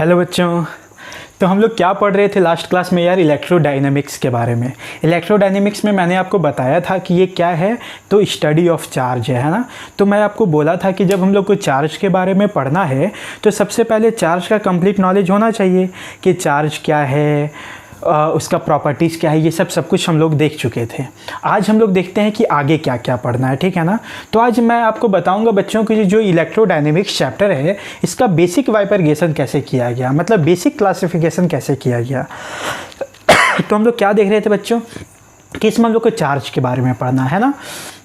Hello बच्चों। तो हम लोग क्या पढ़ रहे थे लास्ट क्लास में यार? इलेक्ट्रोडायनेमिक्स के बारे में। इलेक्ट्रोडायनेमिक्स में मैंने आपको बताया था कि ये क्या है, तो स्टडी ऑफ चार्ज है ना। तो मैं आपको बोला था कि जब हम लोग को चार्ज के बारे में पढ़ना है तो सबसे पहले चार्ज का कंप्लीट नॉलेज होना चाहिए कि चार्ज क्या है, उसका प्रॉपर्टीज़ क्या है, ये सब कुछ हम लोग देख चुके थे। आज हम लोग देखते हैं कि आगे क्या क्या पढ़ना है, ठीक है ना। तो आज मैं आपको बताऊंगा बच्चों कि जो इलेक्ट्रोडायनेमिक्स चैप्टर है इसका बेसिक वाइब्रेशन कैसे किया गया, मतलब बेसिक क्लासिफिकेशन कैसे किया गया। तो हम लोग क्या देख रहे थे बच्चों कि इसमें हम लोग को चार्ज के बारे में पढ़ना है ना।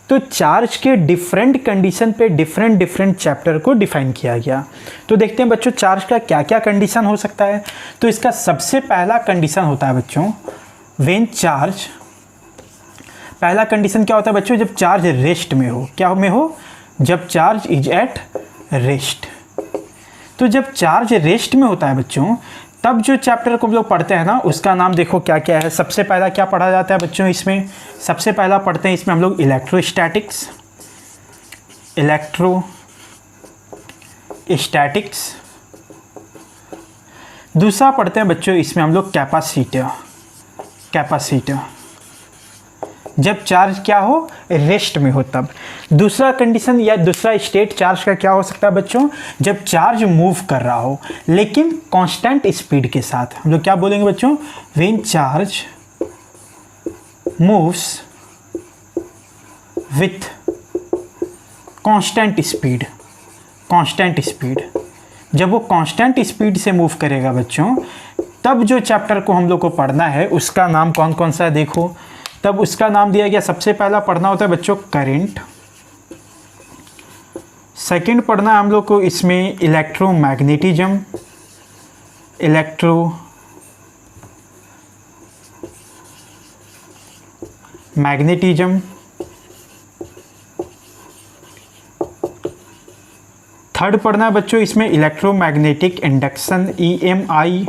तो चार्ज के डिफरेंट कंडीशन पे डिफरेंट चैप्टर को डिफाइन किया गया। तो देखते हैं बच्चों चार्ज का क्या क्या कंडीशन हो सकता है। तो इसका सबसे पहला कंडीशन होता है बच्चों व्हेन चार्ज। पहला कंडीशन क्या होता है बच्चों? जब चार्ज रेस्ट में हो। क्या में हो? जब चार्ज इज एट रेस्ट। तो जब चार्ज रेस्ट में होता है बच्चों तब जो चैप्टर को हम लोग पढ़ते हैं ना उसका नाम देखो क्या क्या है। सबसे पहला क्या पढ़ा जाता है बच्चों इसमें? सबसे पहला पढ़ते हैं इसमें हम लोग इलेक्ट्रोस्टैटिक्स। दूसरा पढ़ते हैं बच्चों इसमें हम लोग कैपेसिटर। जब चार्ज क्या हो? रेस्ट में हो तब। दूसरा कंडीशन या दूसरा स्टेट चार्ज का क्या हो सकता है बच्चों? जब चार्ज मूव कर रहा हो लेकिन कांस्टेंट स्पीड के साथ। हम लोग क्या बोलेंगे बच्चों? When charge moves with constant speed. जब वो कांस्टेंट स्पीड से मूव करेगा बच्चों तब जो चैप्टर को हम लोग को पढ़ना है उसका नाम कौन कौन सा है देखो। तब उसका नाम दिया गया, सबसे पहला पढ़ना होता है बच्चों करंट। सेकंड पढ़ना है हम लोग को इसमें इलेक्ट्रोमैग्नेटिज्म। थर्ड पढ़ना है बच्चों इसमें इलेक्ट्रोमैग्नेटिक इंडक्शन EMI।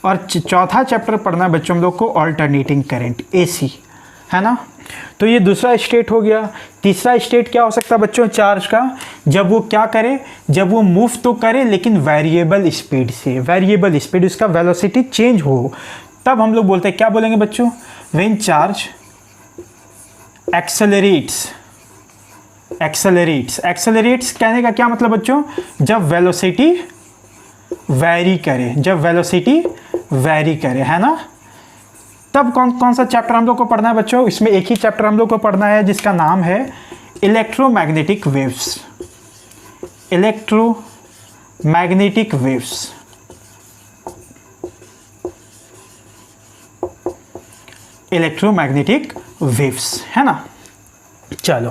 और चौथा चैप्टर पढ़ना है बच्चों हम लोग को ऑल्टरनेटिंग करंट AC, है ना। तो ये दूसरा स्टेट हो गया। तीसरा स्टेट क्या हो सकता है बच्चों चार्ज का? जब वो क्या करे? जब वो मूव तो करे लेकिन वेरिएबल स्पीड से। वेरिएबल स्पीड, उसका वेलोसिटी चेंज हो, तब हम लोग बोलते हैं क्या बोलेंगे बच्चों? व्हेन चार्ज एक्सेलरेट्स कहने का क्या मतलब बच्चों? जब वेलोसिटी वेरी करे, है ना। तब कौन सा चैप्टर हम लोग को पढ़ना है बच्चों? इसमें एक ही चैप्टर हम लोग को पढ़ना है जिसका नाम है इलेक्ट्रोमैग्नेटिक वेव्स। इलेक्ट्रोमैग्नेटिक वेव्स, है ना। चलो,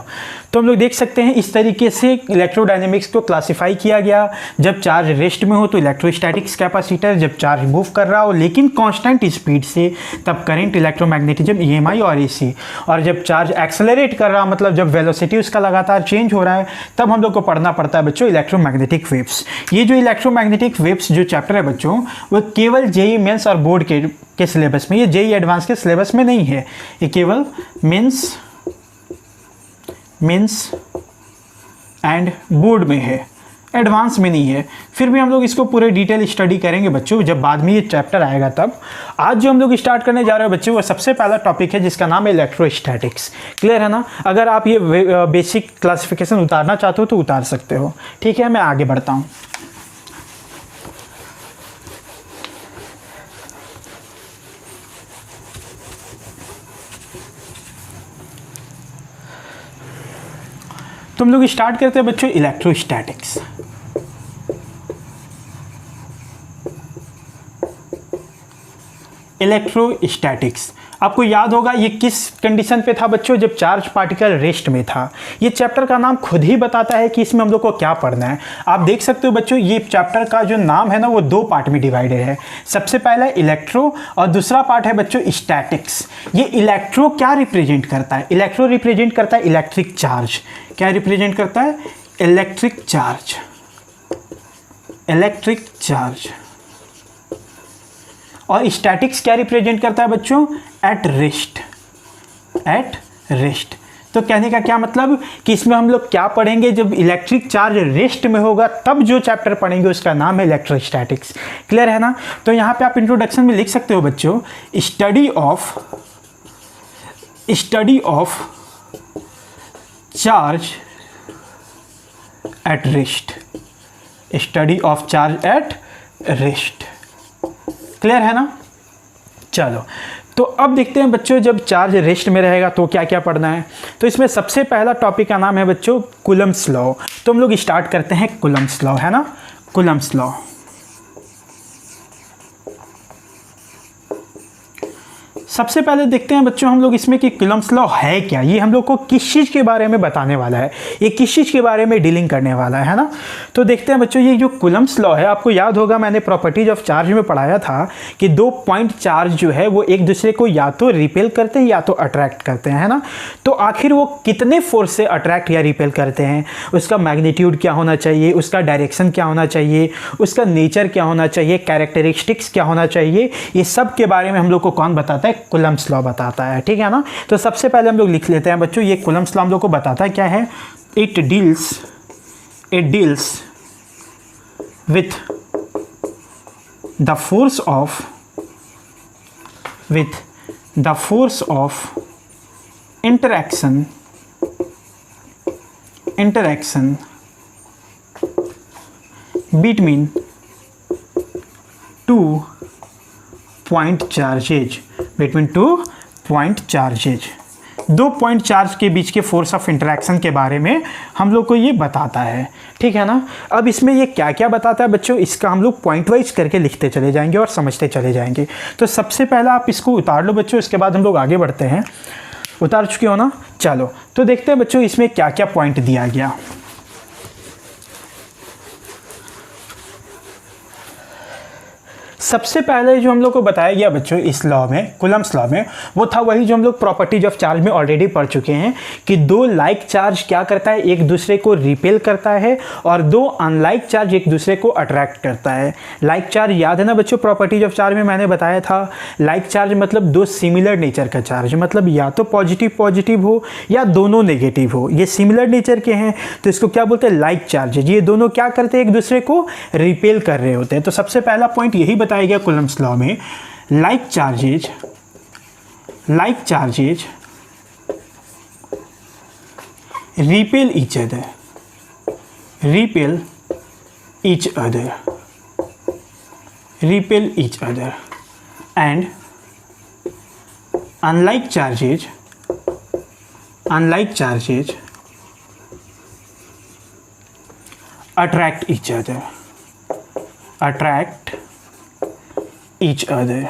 तो हम लोग देख सकते हैं इस तरीके से इलेक्ट्रोडायनेमिक्स को क्लासिफाई किया गया। जब चार्ज रेस्ट में हो तो इलेक्ट्रोस्टैटिक्स कैपेसिटर, जब चार्ज मूव कर रहा हो लेकिन कांस्टेंट स्पीड से तब करंट, इलेक्ट्रोमैग्नेटिज्म EMI और AC। और जब चार्ज एक्सेलरेट कर रहा मतलब जब वेलोसिटी उसका लगातार चेंज हो रहा है तब हम लोग को पढ़ना पड़ता है बच्चों इलेक्ट्रोमैग्नेटिक वेव्स। ये जो इलेक्ट्रोमैग्नेटिक वेव्स जो चैप्टर है बच्चों वो केवल JEE मेंस और बोर्ड के सिलेबस में, ये JEE एडवांस के सिलेबस में नहीं है। ये केवल मेंस एंड बोर्ड में है, एडवांस में नहीं है। फिर भी हम लोग इसको पूरे डिटेल स्टडी करेंगे बच्चों जब बाद में ये चैप्टर आएगा तब। आज जो हम लोग स्टार्ट करने जा रहे हैं बच्चों वो सबसे पहला टॉपिक है जिसका नाम है इलेक्ट्रोस्टैटिक्स। क्लियर है ना। अगर आप ये बेसिक क्लासिफिकेशन उतारना चाहते हो तो उतार सकते हो, ठीक है। मैं आगे बढ़ता हूँ। तो हम लोग स्टार्ट करते हैं बच्चों इलेक्ट्रोस्टैटिक्स। आपको याद होगा ये किस कंडीशन पे था बच्चों? जब चार्ज पार्टिकल रेस्ट में था। ये चैप्टर का नाम खुद ही बताता है कि इसमें हम लोग को क्या पढ़ना है। आप देख सकते हो बच्चों ये चैप्टर का जो नाम है ना वो दो पार्ट में डिवाइडेड है। सबसे पहला इलेक्ट्रो और दूसरा पार्ट है बच्चों स्टैटिक्स। ये इलेक्ट्रो क्या रिप्रेजेंट करता है? इलेक्ट्रो रिप्रेजेंट करता है इलेक्ट्रिक चार्ज। क्या रिप्रेजेंट करता है? Electric charge. और स्टैटिक्स क्या रिप्रेजेंट करता है बच्चों? At rest. तो कहने का क्या मतलब कि इसमें हम लोग क्या पढ़ेंगे, जब इलेक्ट्रिक चार्ज रेस्ट में होगा तब जो चैप्टर पढ़ेंगे उसका नाम है इलेक्ट्रोस्टैटिक्स। क्लियर है ना। तो यहाँ पे आप इंट्रोडक्शन में लिख सकते हो बच्चों, study of charge at rest, study of charge at rest. Clear है ना। चलो तो अब देखते हैं बच्चों, जब चार्ज रेस्ट में रहेगा तो क्या क्या पढ़ना है। तो इसमें सबसे पहला टॉपिक का नाम है बच्चों कूलम्ब्स लॉ। तो हम लोग स्टार्ट करते हैं कूलम्ब्स लॉ, है ना, कूलम्ब्स लॉ। सबसे पहले देखते हैं बच्चों हम लोग इसमें कि कूलम्ब्स लॉ है क्या, ये हम लोग को किस चीज़ के बारे में बताने वाला है, ये किस चीज़ के बारे में डीलिंग करने वाला है ना। तो देखते हैं बच्चों, ये जो कूलम्ब्स लॉ है, आपको याद होगा मैंने प्रॉपर्टीज ऑफ चार्ज में पढ़ाया था कि 2 पॉइंट चार्ज जो है वो एक दूसरे को या तो रिपेल करते हैं या तो अट्रैक्ट करते हैं, है ना। तो आखिर वो कितने फोर्स से अट्रैक्ट या रिपेल करते हैं, उसका मैग्नीट्यूड क्या होना चाहिए, उसका डायरेक्शन क्या होना चाहिए, उसका नेचर क्या होना चाहिए, कैरेक्टरिस्टिक्स क्या होना चाहिए, ये सब के बारे में हम लोग को कौन बताता है, कूलम्ब्स लॉ बताता है। ठीक है ना। तो सबसे पहले हम लोग लिख लेते हैं बच्चों, ये कूलम्ब्स लॉ हम लोग को बताता है क्या है, it deals with the force of interaction between 2 point charges, between 2 point charges, 2 point charge के बीच के फोर्स ऑफ इंटरैक्शन के बारे में हम लोग को ये बताता है। ठीक है ना। अब इसमें ये क्या क्या बताता है बच्चों, इसका हम लोग पॉइंट वाइज करके लिखते चले जाएंगे और समझते चले जाएंगे। तो सबसे पहला आप इसको उतार लो बच्चों, इसके बाद हम लोग आगे बढ़ते हैं। उतार चुके हो ना। चलो तो देखते हैं बच्चों इसमें क्या क्या पॉइंट दिया गया। सबसे पहले जो हम लोग को बताया गया बच्चों इस लॉ में, कूलम्ब्स लॉ में, वो था वही जो हम लोग प्रॉपर्टीज ऑफ चार्ज में ऑलरेडी पढ़ चुके हैं कि 2 लाइक चार्ज क्या करता है, एक दूसरे को रिपेल करता है, और 2 अनलाइक चार्ज एक दूसरे को अट्रैक्ट करता है। लाइक चार्ज याद है ना बच्चों, प्रॉपर्टीज ऑफ चार्ज में मैंने बताया था, लाइक चार्ज मतलब 2 सिमिलर नेचर का चार्ज, मतलब या तो पॉजिटिव हो या दोनों नेगेटिव हो। ये सिमिलर नेचर के हैं तो इसको क्या बोलते हैं, लाइक चार्ज। ये दोनों क्या करते हैं, एक दूसरे को रिपेल कर रहे होते हैं। तो सबसे पहला पॉइंट यही बताया गया कूलम्ब्स लॉ में, like charges repel each other and unlike charges attract each other।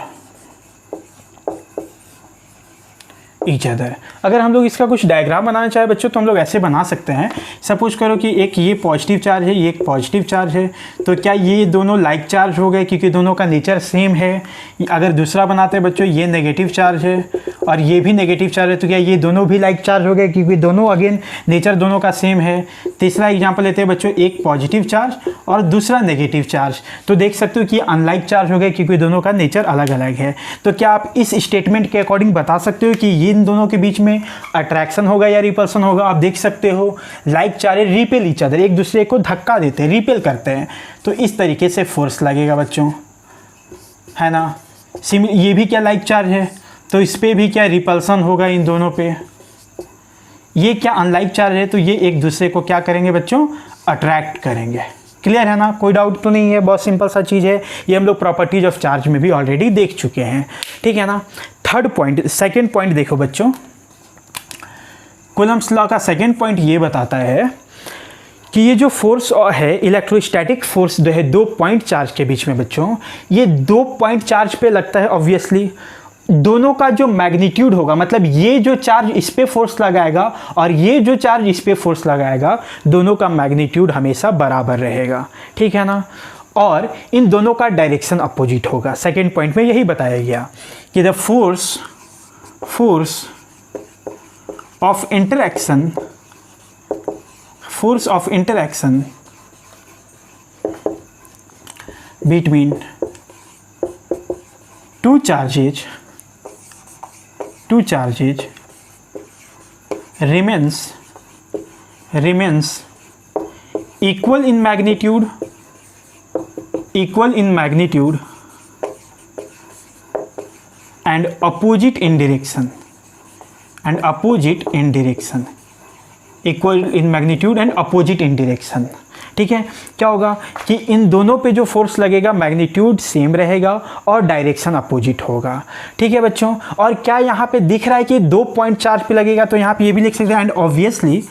अगर हम लोग इसका कुछ डायग्राम बनाना चाहे बच्चों तो हम लोग ऐसे बना सकते हैं। सपोज करो कि एक ये पॉजिटिव चार्ज है, ये एक पॉजिटिव चार्ज है, तो क्या ये दोनों लाइक चार्ज हो गए क्योंकि दोनों का नेचर सेम है। अगर दूसरा बनाते हैं बच्चों, ये नेगेटिव चार्ज है और ये भी नेगेटिव चार्ज है, तो क्या ये दोनों भी लाइक चार्ज हो गए क्योंकि दोनों अगेन नेचर दोनों का सेम है। तीसरा एग्जाम्पल लेते हैं बच्चों, एक पॉजिटिव चार्ज और दूसरा नेगेटिव चार्ज, तो देख सकते हो कि अनलाइक चार्ज हो गए क्योंकि दोनों का नेचर अलग अलग है। तो क्या आप इस स्टेटमेंट के अकॉर्डिंग बता सकते हो कि ये इन दोनों के बीच में अट्रैक्शन होगा या रिपल्सन होगा। आप देख सकते हो like charge repel each other, एक दूसरे को धक्का देते हैं, रिपेल करते हैं, तो इस तरीके से फोर्स लगेगा बच्चों, है ना। ये भी क्या लाइक चार्ज है, तो इस पे भी क्या रिपल्सन होगा इन दोनों पे। ये क्या अनलाइक चार्ज है, तो ये एक दूसरे को क्या करेंगे बच्चों, अट्रैक्ट करेंगे। क्लियर है ना, कोई डाउट तो नहीं है, बहुत सिंपल सा चीज़ है। ये हम लोग प्रॉपर्टीज ऑफ चार्ज में भी ऑलरेडी देख चुके हैं। ठीक है ना। सेकंड पॉइंट देखो बच्चों, कूलम्ब्स लॉ का सेकंड पॉइंट ये बताता है कि ये जो फोर्स है, इलेक्ट्रोस्टैटिक फोर्स जो है 2 पॉइंट चार्ज के बीच में बच्चों, ये 2 पॉइंट चार्ज पे लगता है। ऑब्वियसली दोनों का जो मैग्नीट्यूड होगा, मतलब ये जो चार्ज इस पे फोर्स लगाएगा और ये जो चार्ज इस पे फोर्स लगाएगा, दोनों का मैग्नीट्यूड हमेशा बराबर रहेगा। ठीक है ना। और इन दोनों का डायरेक्शन अपोजिट होगा। सेकेंड पॉइंट में यही बताया गया कि the force of interaction between two charges remains equal in magnitude and opposite in direction, equal in magnitude and opposite in direction। ठीक है, क्या होगा कि इन दोनों पे जो फोर्स लगेगा मैग्नीट्यूड सेम रहेगा और डायरेक्शन अपोजिट होगा। ठीक है बच्चों, और क्या यहाँ पे दिख रहा है कि 2 पॉइंट चार्ज पे लगेगा, तो यहाँ पे ये भी लिख सकते हैं and obviously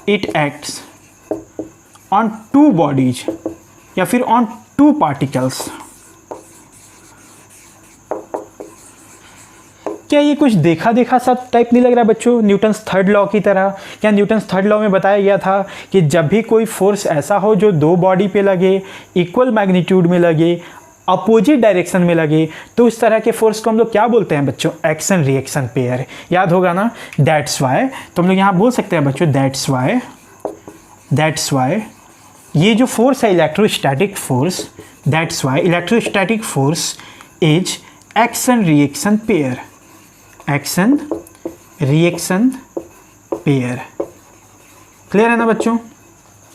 it acts on 2 bodies या फिर on 2 particles। क्या ये कुछ देखा सा टाइप नहीं लग रहा बच्चों, न्यूटन्स थर्ड लॉ की तरह? क्या न्यूटन्स थर्ड लॉ में बताया गया था कि जब भी कोई फोर्स ऐसा हो जो 2 बॉडी पे लगे, इक्वल मैग्नीट्यूड में लगे, अपोजिट डायरेक्शन में लगे, तो उस तरह के फोर्स को हम लोग क्या बोलते हैं बच्चों? Action reaction pair. याद होगा ना? दैट्स वाई, तो हम लोग यहाँ बोल सकते हैं बच्चों दैट्स वाई ये जो फोर्स है electrostatic force, that's why electrostatic force is action reaction pair. Clear है ना बच्चों?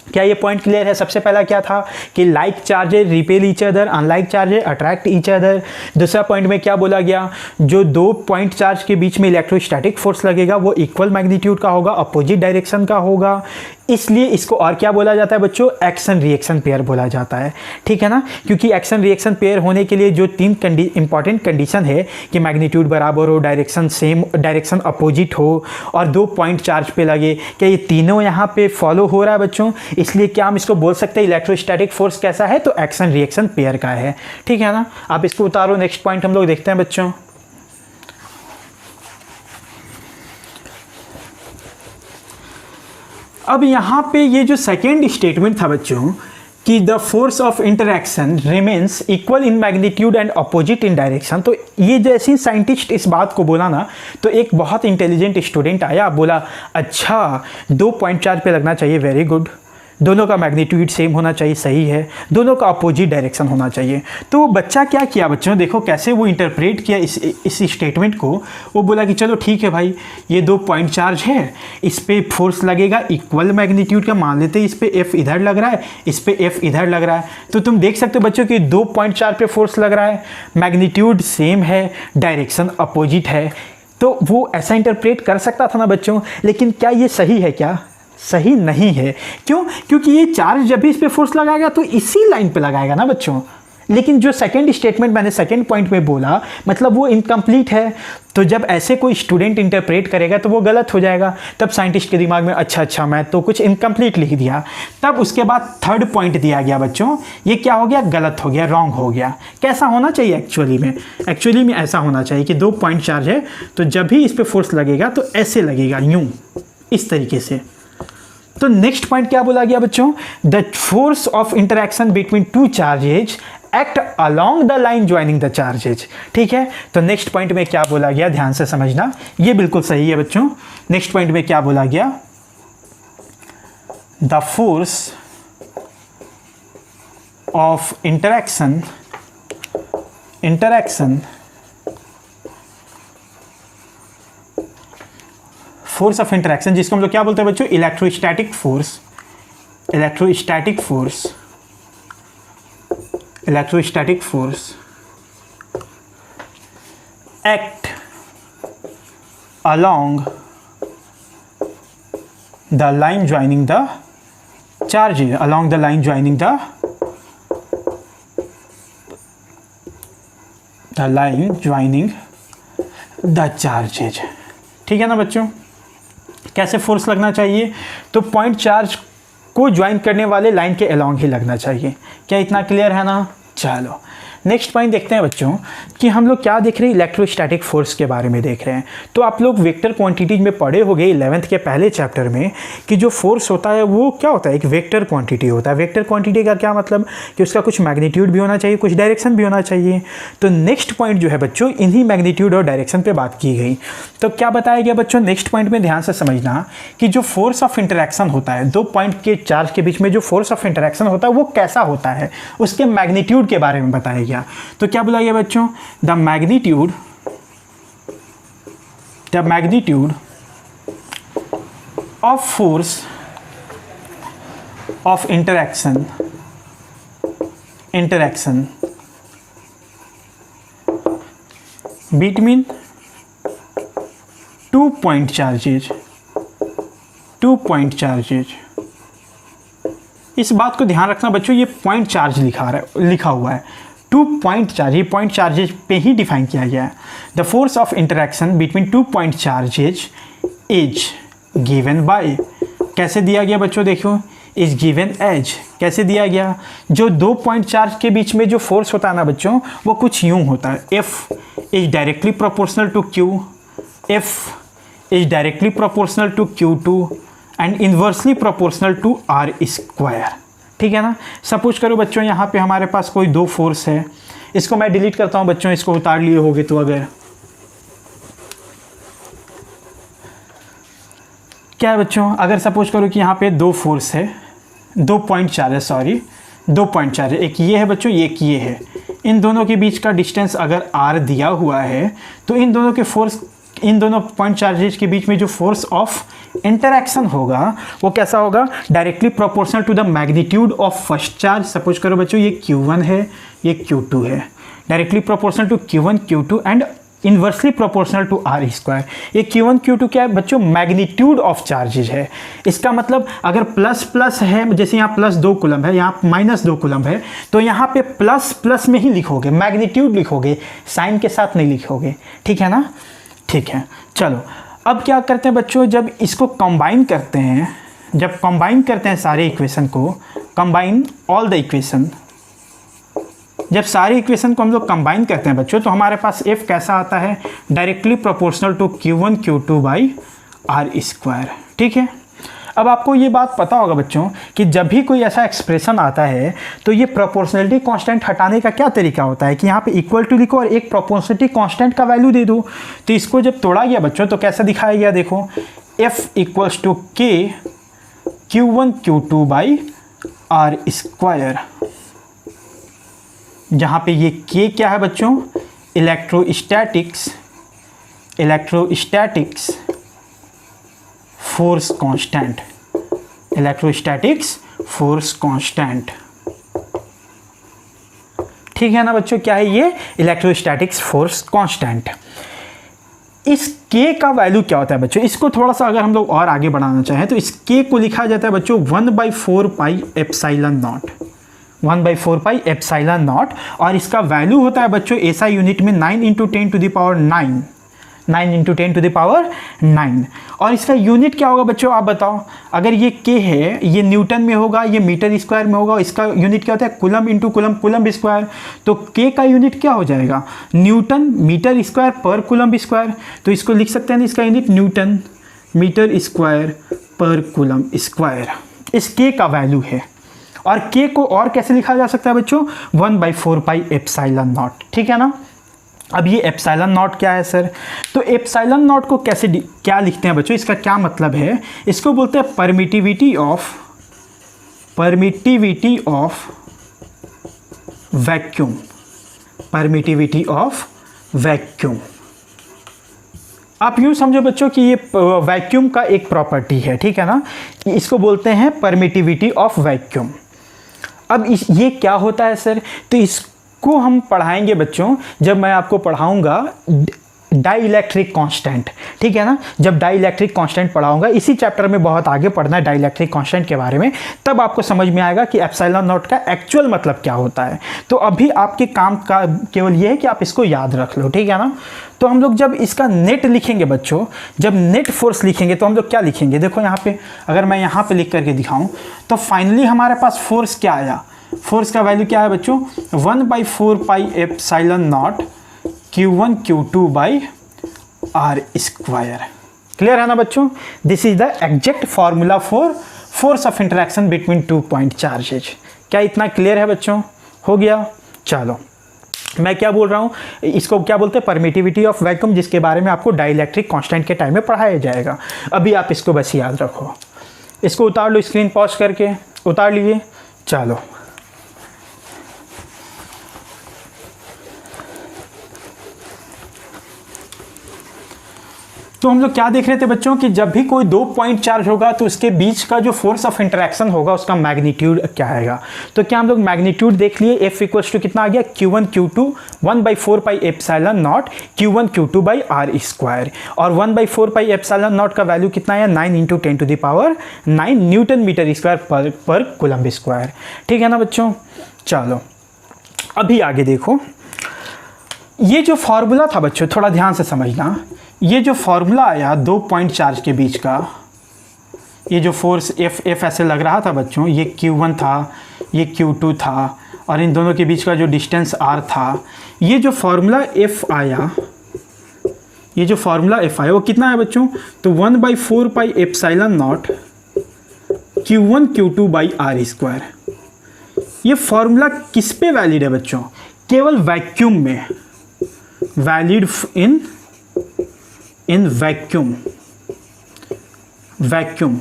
क्या ये पॉइंट क्लियर है? सबसे पहला क्या था कि like charges repel each other, unlike charges attract each other. दूसरा पॉइंट में क्या बोला गया? जो 2 पॉइंट चार्ज के बीच में इलेक्ट्रोस्टैटिक फोर्स लगेगा वो इक्वल मैग्नीट्यूड का होगा, अपोजिट डायरेक्शन का होगा, इसलिए इसको और क्या बोला जाता है बच्चों? एक्शन रिएक्शन पेयर बोला जाता है। ठीक है ना, क्योंकि एक्शन रिएक्शन पेयर होने के लिए जो 3 इंपॉर्टेंट कंडीशन है कि मैग्नीट्यूड बराबर हो, डायरेक्शन सेम, डायरेक्शन अपोजिट हो और 2 पॉइंट चार्ज पे लगे, क्या ये तीनों यहाँ पे फॉलो हो रहा है बच्चों? इसलिए क्या हम इसको बोल सकते हैं इलेक्ट्रोस्टैटिक फोर्स कैसा है? तो एक्शन रिएक्शन पेयर का है। ठीक है ना, आप इसको उतारो। नेक्स्ट पॉइंट हम लोग देखते हैं बच्चों। अब यहाँ पे ये जो सेकेंड स्टेटमेंट था बच्चों कि the force of interaction remains equal in magnitude and opposite in direction, तो ये जैसे साइंटिस्ट इस बात को बोला ना, तो एक बहुत इंटेलिजेंट स्टूडेंट आया, बोला अच्छा 2 पॉइंट चार्ज पे लगना चाहिए, वेरी गुड, दोनों का मैग्नीट्यूड सेम होना चाहिए, सही है, दोनों का अपोजिट डायरेक्शन होना चाहिए। तो बच्चा क्या किया बच्चों, देखो कैसे वो इंटरप्रेट किया इस स्टेटमेंट को। वो बोला कि चलो ठीक है भाई, ये 2 पॉइंट चार्ज है, इस पे फोर्स लगेगा इक्वल मैग्नीट्यूड का, मान लेते हैं इस पे F इधर लग रहा है, इस पे F इधर लग रहा है, तो तुम देख सकते हो बच्चों कि 2 पॉइंट चार्ज पे फोर्स लग रहा है, मैग्नीट्यूड सेम है, डायरेक्शन अपोजिट है, तो वो ऐसा इंटरप्रेट कर सकता था ना बच्चों। लेकिन क्या ये सही है? क्या सही नहीं है। क्यों? क्योंकि ये चार्ज जब भी इस पे फोर्स लगाएगा तो इसी लाइन पे लगाएगा ना बच्चों। लेकिन जो सेकंड स्टेटमेंट मैंने सेकंड पॉइंट में बोला, मतलब वो इनकम्प्लीट है, तो जब ऐसे कोई स्टूडेंट इंटरप्रेट करेगा तो वो गलत हो जाएगा। तब साइंटिस्ट के दिमाग में अच्छा मैं तो कुछ इनकम्प्लीट लिख दिया। तब उसके बाद थर्ड पॉइंट दिया गया बच्चों, ये क्या हो गया? गलत हो गया, रॉन्ग हो गया। कैसा होना चाहिए एक्चुअली में ऐसा होना चाहिए कि 2 पॉइंट चार्ज है, तो जब भी इस पे फोर्स लगेगा तो ऐसे लगेगा, यूं, इस तरीके से। तो नेक्स्ट पॉइंट क्या बोला गया बच्चों? The force of interaction between 2 charges act along the line joining the charges. ठीक है, तो नेक्स्ट पॉइंट में क्या बोला गया, ध्यान से समझना, ये बिल्कुल सही है बच्चों। नेक्स्ट पॉइंट में क्या बोला गया? The force of interaction force of interaction, जिसको हम लोग क्या बोलते हैं बच्चों? Electrostatic force act along the line joining the charges, ठीक है ना बच्चों? कैसे फोर्स लगना चाहिए? तो पॉइंट चार्ज को ज्वाइन करने वाले लाइन के अलोंग ही लगना चाहिए। क्या इतना क्लियर है ना? चलो नेक्स्ट पॉइंट देखते हैं बच्चों कि हम लोग क्या देख रहे हैं, इलेक्ट्रोस्टैटिक फोर्स के बारे में देख रहे हैं। तो आप लोग वेक्टर क्वांटिटीज में पढ़े होंगे 11th के पहले चैप्टर में कि जो फोर्स होता है वो क्या होता है, एक वेक्टर क्वांटिटी होता है। वेक्टर क्वांटिटी का क्या मतलब कि उसका कुछ मैग्नीट्यूड भी होना चाहिए, कुछ डायरेक्शन भी होना चाहिए। तो नेक्स्ट पॉइंट जो है बच्चों, इन्हीं मैग्नीट्यूड और डायरेक्शन पे बात की गई। तो क्या बताया गया बच्चों, नेक्स्ट पॉइंट में ध्यान से समझना कि जो फोर्स ऑफ इंटरेक्शन होता है, दो पॉइंट के चार्ज के बीच में जो फोर्स ऑफ इंटरेक्शन होता है वो कैसा होता है, उसके मैग्नीट्यूड के बारे में बताया गया। तो क्या बोला गया बच्चों, the magnitude of force of interaction between two point charges. इस बात को ध्यान रखना बच्चों, ये पॉइंट चार्ज लिखा हुआ है, 2 पॉइंट चार्ज, ये पॉइंट चार्जेज पे ही डिफाइन किया गया है। The force of interaction between 2 point charges is given by, कैसे दिया गया बच्चों, देखो इज गिवन एज, कैसे दिया गया, जो 2 पॉइंट चार्ज के बीच में जो फोर्स होता है ना बच्चों, वो कुछ यूं होता है, F is directly proportional to Q, F is directly proportional to Q2 and inversely proportional to R square. ठीक है ना। सपोज करो बच्चों यहाँ पे हमारे पास कोई 2 फोर्स है, इसको मैं डिलीट करता हूँ बच्चों, इसको उतार लिए होगे तो अगर क्या है बच्चों, अगर सपोज करो कि यहाँ पे 2 फोर्स है, 2 पॉइंट चार्ज है, सॉरी 2 पॉइंट चार्ज है, एक ये है बच्चों, एक ये है, इन दोनों के बीच का डिस्टेंस अगर R दिया हुआ है तो इन दोनों पॉइंट चार्जेज के बीच में जो फोर्स ऑफ इंटरैक्शन होगा वो कैसा होगा, directly proportional to the magnitude of first charge. Suppose करो बच्चों ये Q1 है, ये Q2 है, directly proportional to Q1 Q2 and inversely proportional to R square. ये Q1 Q2 क्या है बच्चों, मैग्नीट्यूड ऑफ चार्जेज है। इसका मतलब अगर प्लस प्लस है, जैसे यहाँ +2 कूलम है, यहाँ -2 कूलम है, तो यहाँ पे प्लस प्लस में ही लिखोगे, मैग्नीट्यूड लिखोगे, साइन के साथ नहीं लिखोगे। ठीक है ना, ठीक है। चलो अब क्या करते हैं बच्चों, जब इसको कंबाइन करते हैं, जब कंबाइन करते हैं सारे इक्वेशन को, कंबाइन ऑल द इक्वेशन, जब सारे इक्वेशन को हम लोग कंबाइन करते हैं बच्चों, तो हमारे पास F कैसा आता है, directly proportional to Q1 Q2 by R square. ठीक है। अब आपको ये बात पता होगा बच्चों कि जब भी कोई ऐसा एक्सप्रेशन आता है तो ये प्रोपोर्शनलिटी कांस्टेंट हटाने का क्या तरीका होता है कि यहाँ पे इक्वल टू लिखो और एक प्रोपोर्शनलिटी कांस्टेंट का वैल्यू दे दो। तो इसको जब तोड़ा गया बच्चों तो कैसा दिखाया गया, देखो F equals to K Q1 Q2 by R square, जहाँ पे ये K क्या है बच्चों, electrostatics force constant, electrostatics force constant. ठीक है ना बच्चों, क्या है ये, इलेक्ट्रोस्टैटिक्स फोर्स कांस्टेंट। इस K का वैल्यू क्या होता है बच्चों, इसको थोड़ा सा अगर हम लोग और आगे बढ़ाना चाहें तो इस K को लिखा जाता है बच्चों 1/4 pi epsilon not, 1/4 pi epsilon not, और इसका वैल्यू होता है बच्चों ऐसा यूनिट में 9 × 10 to the power 9, 9 × 10 to the power 9। और इसका यूनिट क्या होगा बच्चों, आप बताओ, अगर ये K है, ये न्यूटन में होगा, ये मीटर स्क्वायर में होगा, इसका यूनिट क्या होता है, coulomb into coulomb, coulomb square. तो K का यूनिट क्या हो जाएगा, न्यूटन मीटर स्क्वायर पर कूलम स्क्वायर। तो इसको लिख सकते हैं ना, इसका यूनिट न्यूटन मीटर स्क्वायर पर कूलम स्क्वायर, इस K का वैल्यू है। और K को और कैसे लिखा जा सकता है बच्चों, 1/4 पाई एप्सिलॉन नॉट। ठीक है ना। अब ये एप्सिलॉन नॉट क्या है सर, तो एप्सिलॉन नॉट को कैसे क्या लिखते हैं बच्चों, इसका क्या मतलब है, इसको बोलते हैं permittivity of vacuum, permittivity of vacuum. आप यूँ समझो बच्चों कि ये वैक्यूम का एक प्रॉपर्टी है। ठीक है ना, इसको बोलते हैं परमिटिविटी ऑफ वैक्यूम। अब ये क्या होता है सर, तो इसको हम पढ़ाएंगे बच्चों जब मैं आपको पढ़ाऊंगा डाइलेक्ट्रिक कांस्टेंट। ठीक है ना, जब डाइलेक्ट्रिक कांस्टेंट पढ़ाऊंगा, इसी चैप्टर में बहुत आगे पढ़ना है डाइलेक्ट्रिक कांस्टेंट के बारे में, तब आपको समझ में आएगा कि एप्सिलॉन नॉट का एक्चुअल मतलब क्या होता है। तो अभी आपके काम का केवल ये है कि आप इसको याद रख लो। ठीक है ना। तो हम लोग जब इसका नेट लिखेंगे बच्चों, जब नेट फोर्स लिखेंगे तो हम लोग क्या लिखेंगे, देखो यहाँ पे अगर मैं यहाँ पे लिख करके दिखाऊं तो फाइनली हमारे पास फोर्स क्या आया, फोर्स का वैल्यू क्या है बच्चों, 1/4 pi epsilon not Q1 Q2 by R square. Clear है ना बच्चों? This is the exact formula for force of interaction between 2 point charges. क्या इतना क्लियर है बच्चों? हो गया। चलो मैं क्या बोल रहा हूँ, इसको क्या बोलते हैं, परमिटिविटी ऑफ वैक्यूम, जिसके बारे में आपको डाइलेक्ट्रिक कांस्टेंट के टाइम में पढ़ाया जाएगा। अभी आप इसको बस याद रखो। इसको उतार लो, स्क्रीन पॉज करके उतार लीजिए। चलो तो हम लोग क्या देख रहे थे बच्चों कि जब भी कोई 2 पॉइंट चार्ज होगा तो उसके बीच का जो फोर्स ऑफ इंटरेक्शन होगा उसका मैग्नीट्यूड क्या आएगा। तो क्या हम लोग मैग्नीट्यूड देख लिए, F इक्वल्स टू कितना आ गया, Q1 Q2 1/4 pi epsilon not Q1 Q2 by R square. और 1/4 पाई एप्सिलॉन नॉट का वैल्यू कितना है, 9 × 10⁹ न्यूटन मीटर स्क्वायर पर कूलम्ब स्क्वायर। ठीक है ना बच्चों? चलो अभी आगे देखो, ये जो फॉर्मूला था बच्चों, थोड़ा ध्यान से समझना। ये जो फॉर्मूला आया 2 पॉइंट चार्ज के बीच का, ये जो फोर्स F ऐसे लग रहा था बच्चों, ये Q1 था, ये Q2 था, और इन दोनों के बीच का जो डिस्टेंस R था, ये जो फॉर्मूला F आया, ये जो फॉर्मूला F आया वो कितना है बच्चों, तो 1/4 pi epsilon not Q1 Q2 by R square. ये फॉर्मूला किस पे वैलिड है बच्चों, केवल वैक्यूम में वैलिड, इन वैक्यूम। वैक्यूम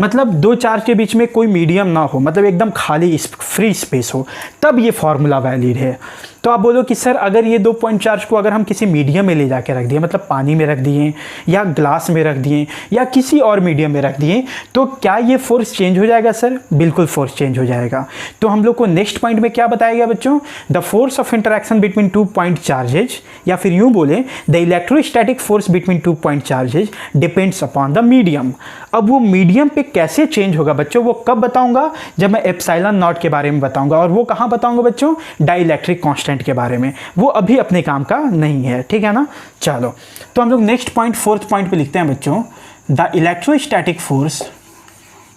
मतलब 2 चार्ज के बीच में कोई मीडियम ना हो, मतलब एकदम खाली फ्री स्पेस हो, तब ये फॉर्मूला वैलिड है। तो आप बोलो कि सर अगर ये 2 पॉइंट चार्ज को अगर हम किसी मीडियम में ले जाके रख दिए, मतलब पानी में रख दिए या ग्लास में रख दिए या किसी और मीडियम में रख दिए, तो क्या ये फोर्स चेंज हो जाएगा सर? बिल्कुल फोर्स चेंज हो जाएगा। तो हम लोग को नेक्स्ट पॉइंट में क्या बताया गया बच्चों, the force of interaction between 2 point charges, या फिर यूँ बोले the electrostatic force between 2 point charges depends upon the medium. अब वो मीडियम पे कैसे चेंज होगा बच्चों, वो कब बताऊंगा, जब मैं एप्सिलॉन नॉट के बारे में बताऊंगा। और वो कहाँ बताऊंगा बच्चों, डाइलेक्ट्रिक कांस्टेंट के बारे में। वो अभी अपने काम का नहीं है, ठीक है ना? चलो तो हम लोग नेक्स्ट पॉइंट, 4th पॉइंट पे लिखते हैं बच्चों, the electrostatic force,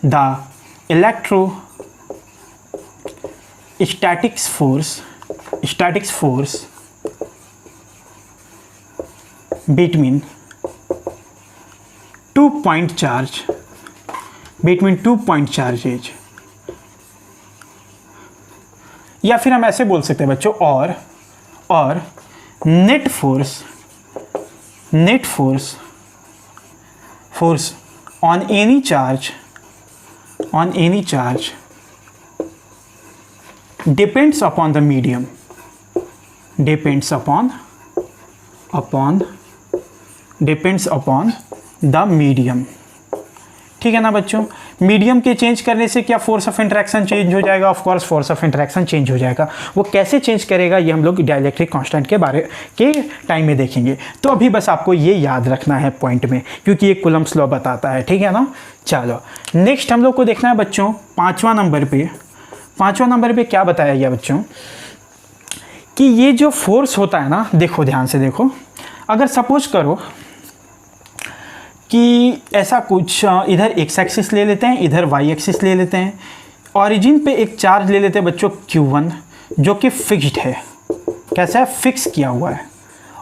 the electrostatics force between 2 point charge, between 2 point charges, या फिर हम ऐसे बोल सकते हैं बच्चों, और net force on any charge depends upon the medium, depends upon the medium. ठीक है ना बच्चों? मीडियम के चेंज करने से क्या फोर्स ऑफ इंटरेक्शन चेंज हो जाएगा? Of course force of interaction change हो जाएगा। वो कैसे चेंज करेगा ये हम लोग डाइलेक्ट्रिक कांस्टेंट के बारे के टाइम में देखेंगे। तो अभी बस आपको ये याद रखना है पॉइंट में, क्योंकि ये कूलम्ब्स लॉ बताता है। ठीक है ना? चलो नेक्स्ट हम लोग को देखना है बच्चों 5वां नंबर पे क्या बताया गया बच्चों, कि ये जो फोर्स होता है ना, देखो ध्यान से देखो, अगर सपोज करो कि ऐसा कुछ, इधर x एक्सिस ले लेते हैं, इधर y एक्सिस ले लेते हैं, ओरिजिन पे एक चार्ज ले लेते हैं बच्चों Q1, जो कि फिक्स्ड है। कैसा है? फिक्स किया हुआ है।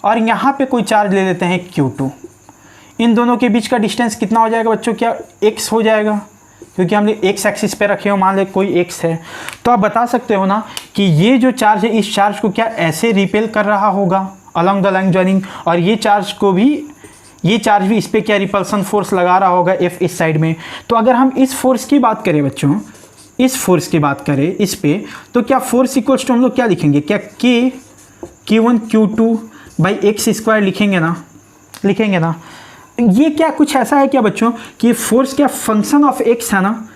और यहाँ पे कोई चार्ज ले लेते हैं Q2। इन दोनों के बीच का डिस्टेंस कितना हो जाएगा बच्चों? क्या x हो जाएगा? क्योंकि हमने x एक्सिस पे रखे हो, मान ले कोई x है, तो आप बता सकते हो ना कि ये जो चार्ज है, इस चार्ज को क्या ऐसे रिपेल कर रहा होगा अलॉन्ग द लाइन जॉइनिंग, और ये चार्ज भी इस पे क्या रिपल्सन फोर्स लगा रहा होगा F इस साइड में। तो अगर हम इस फोर्स की बात करें बच्चों, इस फोर्स की बात करें इस पे, तो क्या फोर्स इक्वल्स टू हम लोग क्या लिखेंगे, क्या Q1 Q2 by x square लिखेंगे ना? ये क्या कुछ ऐसा है क्या बच्चों कि फोर्स क्या फंक्शन ऑफ x है ना?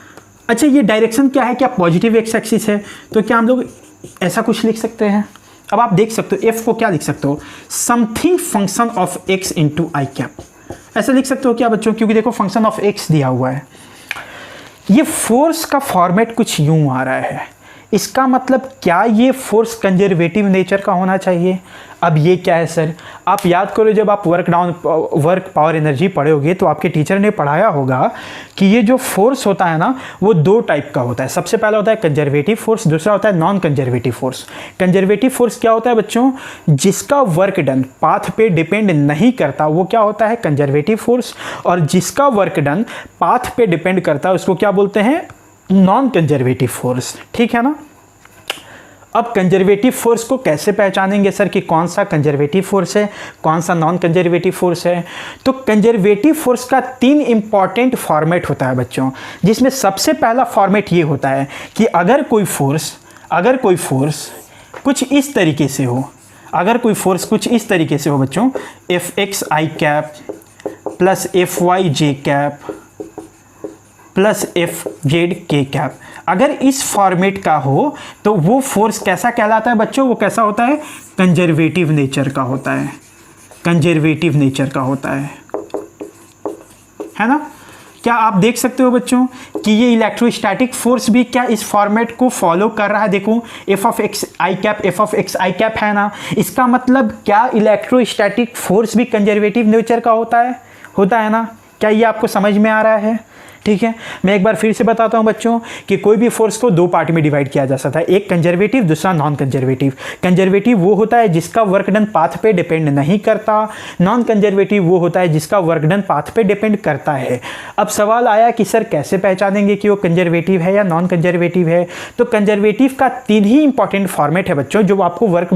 अच्छा ये डायरेक्शन क्या है, क्या पॉजिटिव x एक्सिस है? तो क्या हम लोग ऐसा कुछ लिख सकते हैं? अब आप देख सकते हो F को क्या लिख सकते हो, something function of x into I cap, ऐसा लिख सकते हो क्या बच्चों? क्योंकि देखो फंक्शन ऑफ x दिया हुआ है। ये फोर्स का फॉर्मेट कुछ यूं आ रहा है, इसका मतलब क्या ये फोर्स कंजर्वेटिव नेचर का होना चाहिए? अब ये क्या है सर? आप याद करो, जब आप वर्क पावर एनर्जी पढ़ोगे तो आपके टीचर ने पढ़ाया होगा कि ये जो फोर्स होता है ना, वो दो टाइप का होता है। सबसे पहला होता है कंजर्वेटिव फोर्स, दूसरा होता है non conservative force. Conservative force क्या होता है बच्चों? जिसका वर्क डन पाथ पे डिपेंड नहीं करता वो क्या होता है? Conservative force. और जिसका वर्क डन पाथ पे डिपेंड करता है उसको क्या बोलते हैं? Non conservative force. ठीक है ना? अब कंजर्वेटिव फोर्स को कैसे पहचानेंगे सर कि कौन सा कंजर्वेटिव फोर्स है, कौन सा नॉन कंजर्वेटिव फोर्स है? तो कंजर्वेटिव फोर्स का 3 इंपॉर्टेंट फॉर्मेट होता है बच्चों, जिसमें सबसे पहला फॉर्मेट ये होता है कि अगर कोई फोर्स कुछ इस तरीके से हो, बच्चों, एफ एक्स आई कैप प्लस एफ वाई जे कैप प्लस एफ जेड के कैप, अगर इस फॉर्मेट का हो तो वो फोर्स कैसा कहलाता है बच्चों? वो कैसा होता है? कंजर्वेटिव नेचर का होता है। है ना? क्या आप देख सकते हो बच्चों कि ये इलेक्ट्रोस्टैटिक फोर्स भी क्या इस फॉर्मेट को फॉलो कर रहा है? देखो, F of x I cap है ना, इसका मतलब क्या इलेक्ट्रोस्टैटिक फोर्स भी कंजर्वेटिव नेचर का होता है ना? क्या ये आपको समझ में आ रहा है? ठीक है, मैं एक बार फिर से बताता हूं बच्चों कि कोई भी फोर्स को दो पार्ट में डिवाइड किया जा सकता है, एक कंजर्वेटिव, दूसरा नॉन कंजर्वेटिव। कंजर्वेटिव वो होता है जिसका वर्क डन पाथ पे डिपेंड नहीं करता, नॉन कंजर्वेटिव वो होता है जिसका वर्क डन पाथ पे डिपेंड करता है। अब सवाल आया कि सर कैसे पहचानेंगे कि वो कंजर्वेटिव है या नॉन कंजर्वेटिव है? तो कंजर्वेटिव का 3 ही इंपॉर्टेंट फॉर्मेट है बच्चों, जो आपको वर्क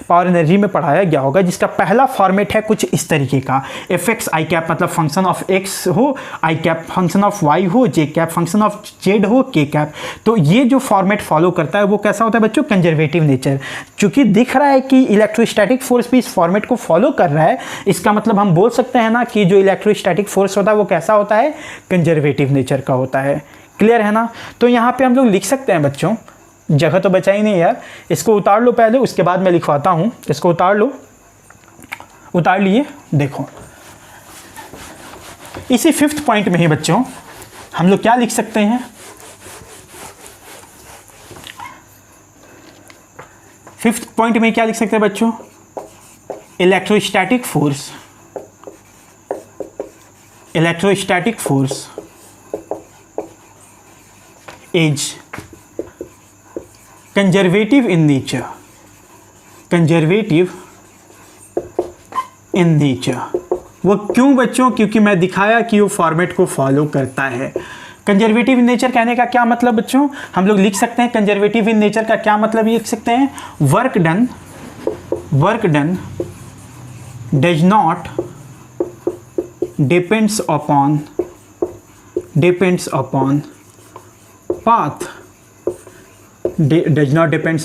पावर एनर्जी में पढ़ाया गया होगा, जिसका पहला फॉर्मेट है कुछ इस तरीके का, एफ एक्स आई कैप मतलब फंक्शन ऑफ एक्स हो, आई कैप फंक्शन ऑफ वाई हो, जे कैप फंक्शन ऑफ जेड हो, के कैप। तो ये जो फॉर्मेट फॉलो करता है वो कैसा होता है बच्चों? Conservative nature. चूंकि दिख रहा है कि इलेक्ट्रोस्टैटिक फोर्स भी इस फॉर्मेट को फॉलो कर रहा है, इसका मतलब हम बोल सकते हैं ना कि जो इलेक्ट्रोस्टैटिक फोर्स होता है वो कैसा होता है? कंजर्वेटिव नेचर का होता है। क्लियर है ना? तो यहां पे हम लोग लिख सकते हैं बच्चों, जगह तो बचा ही नहीं यार, इसको उतार लो पहले, उसके बाद मैं लिखवाता हूं। इसको उतार लो, उतार लिए। देखो, इसी 5th पॉइंट में ही बच्चों हम लोग क्या लिख सकते हैं? 5th पॉइंट में क्या लिख सकते हैं बच्चों? Electrostatic force is conservative in nature. वो क्यों बच्चों? क्योंकि मैं दिखाया कि वो फॉर्मेट को फॉलो करता है। कंजर्वेटिव इन नेचर कहने का क्या मतलब बच्चों? हम लोग लिख सकते हैं कंजर्वेटिव इन नेचर का क्या मतलब लिख सकते हैं? Work done does not depends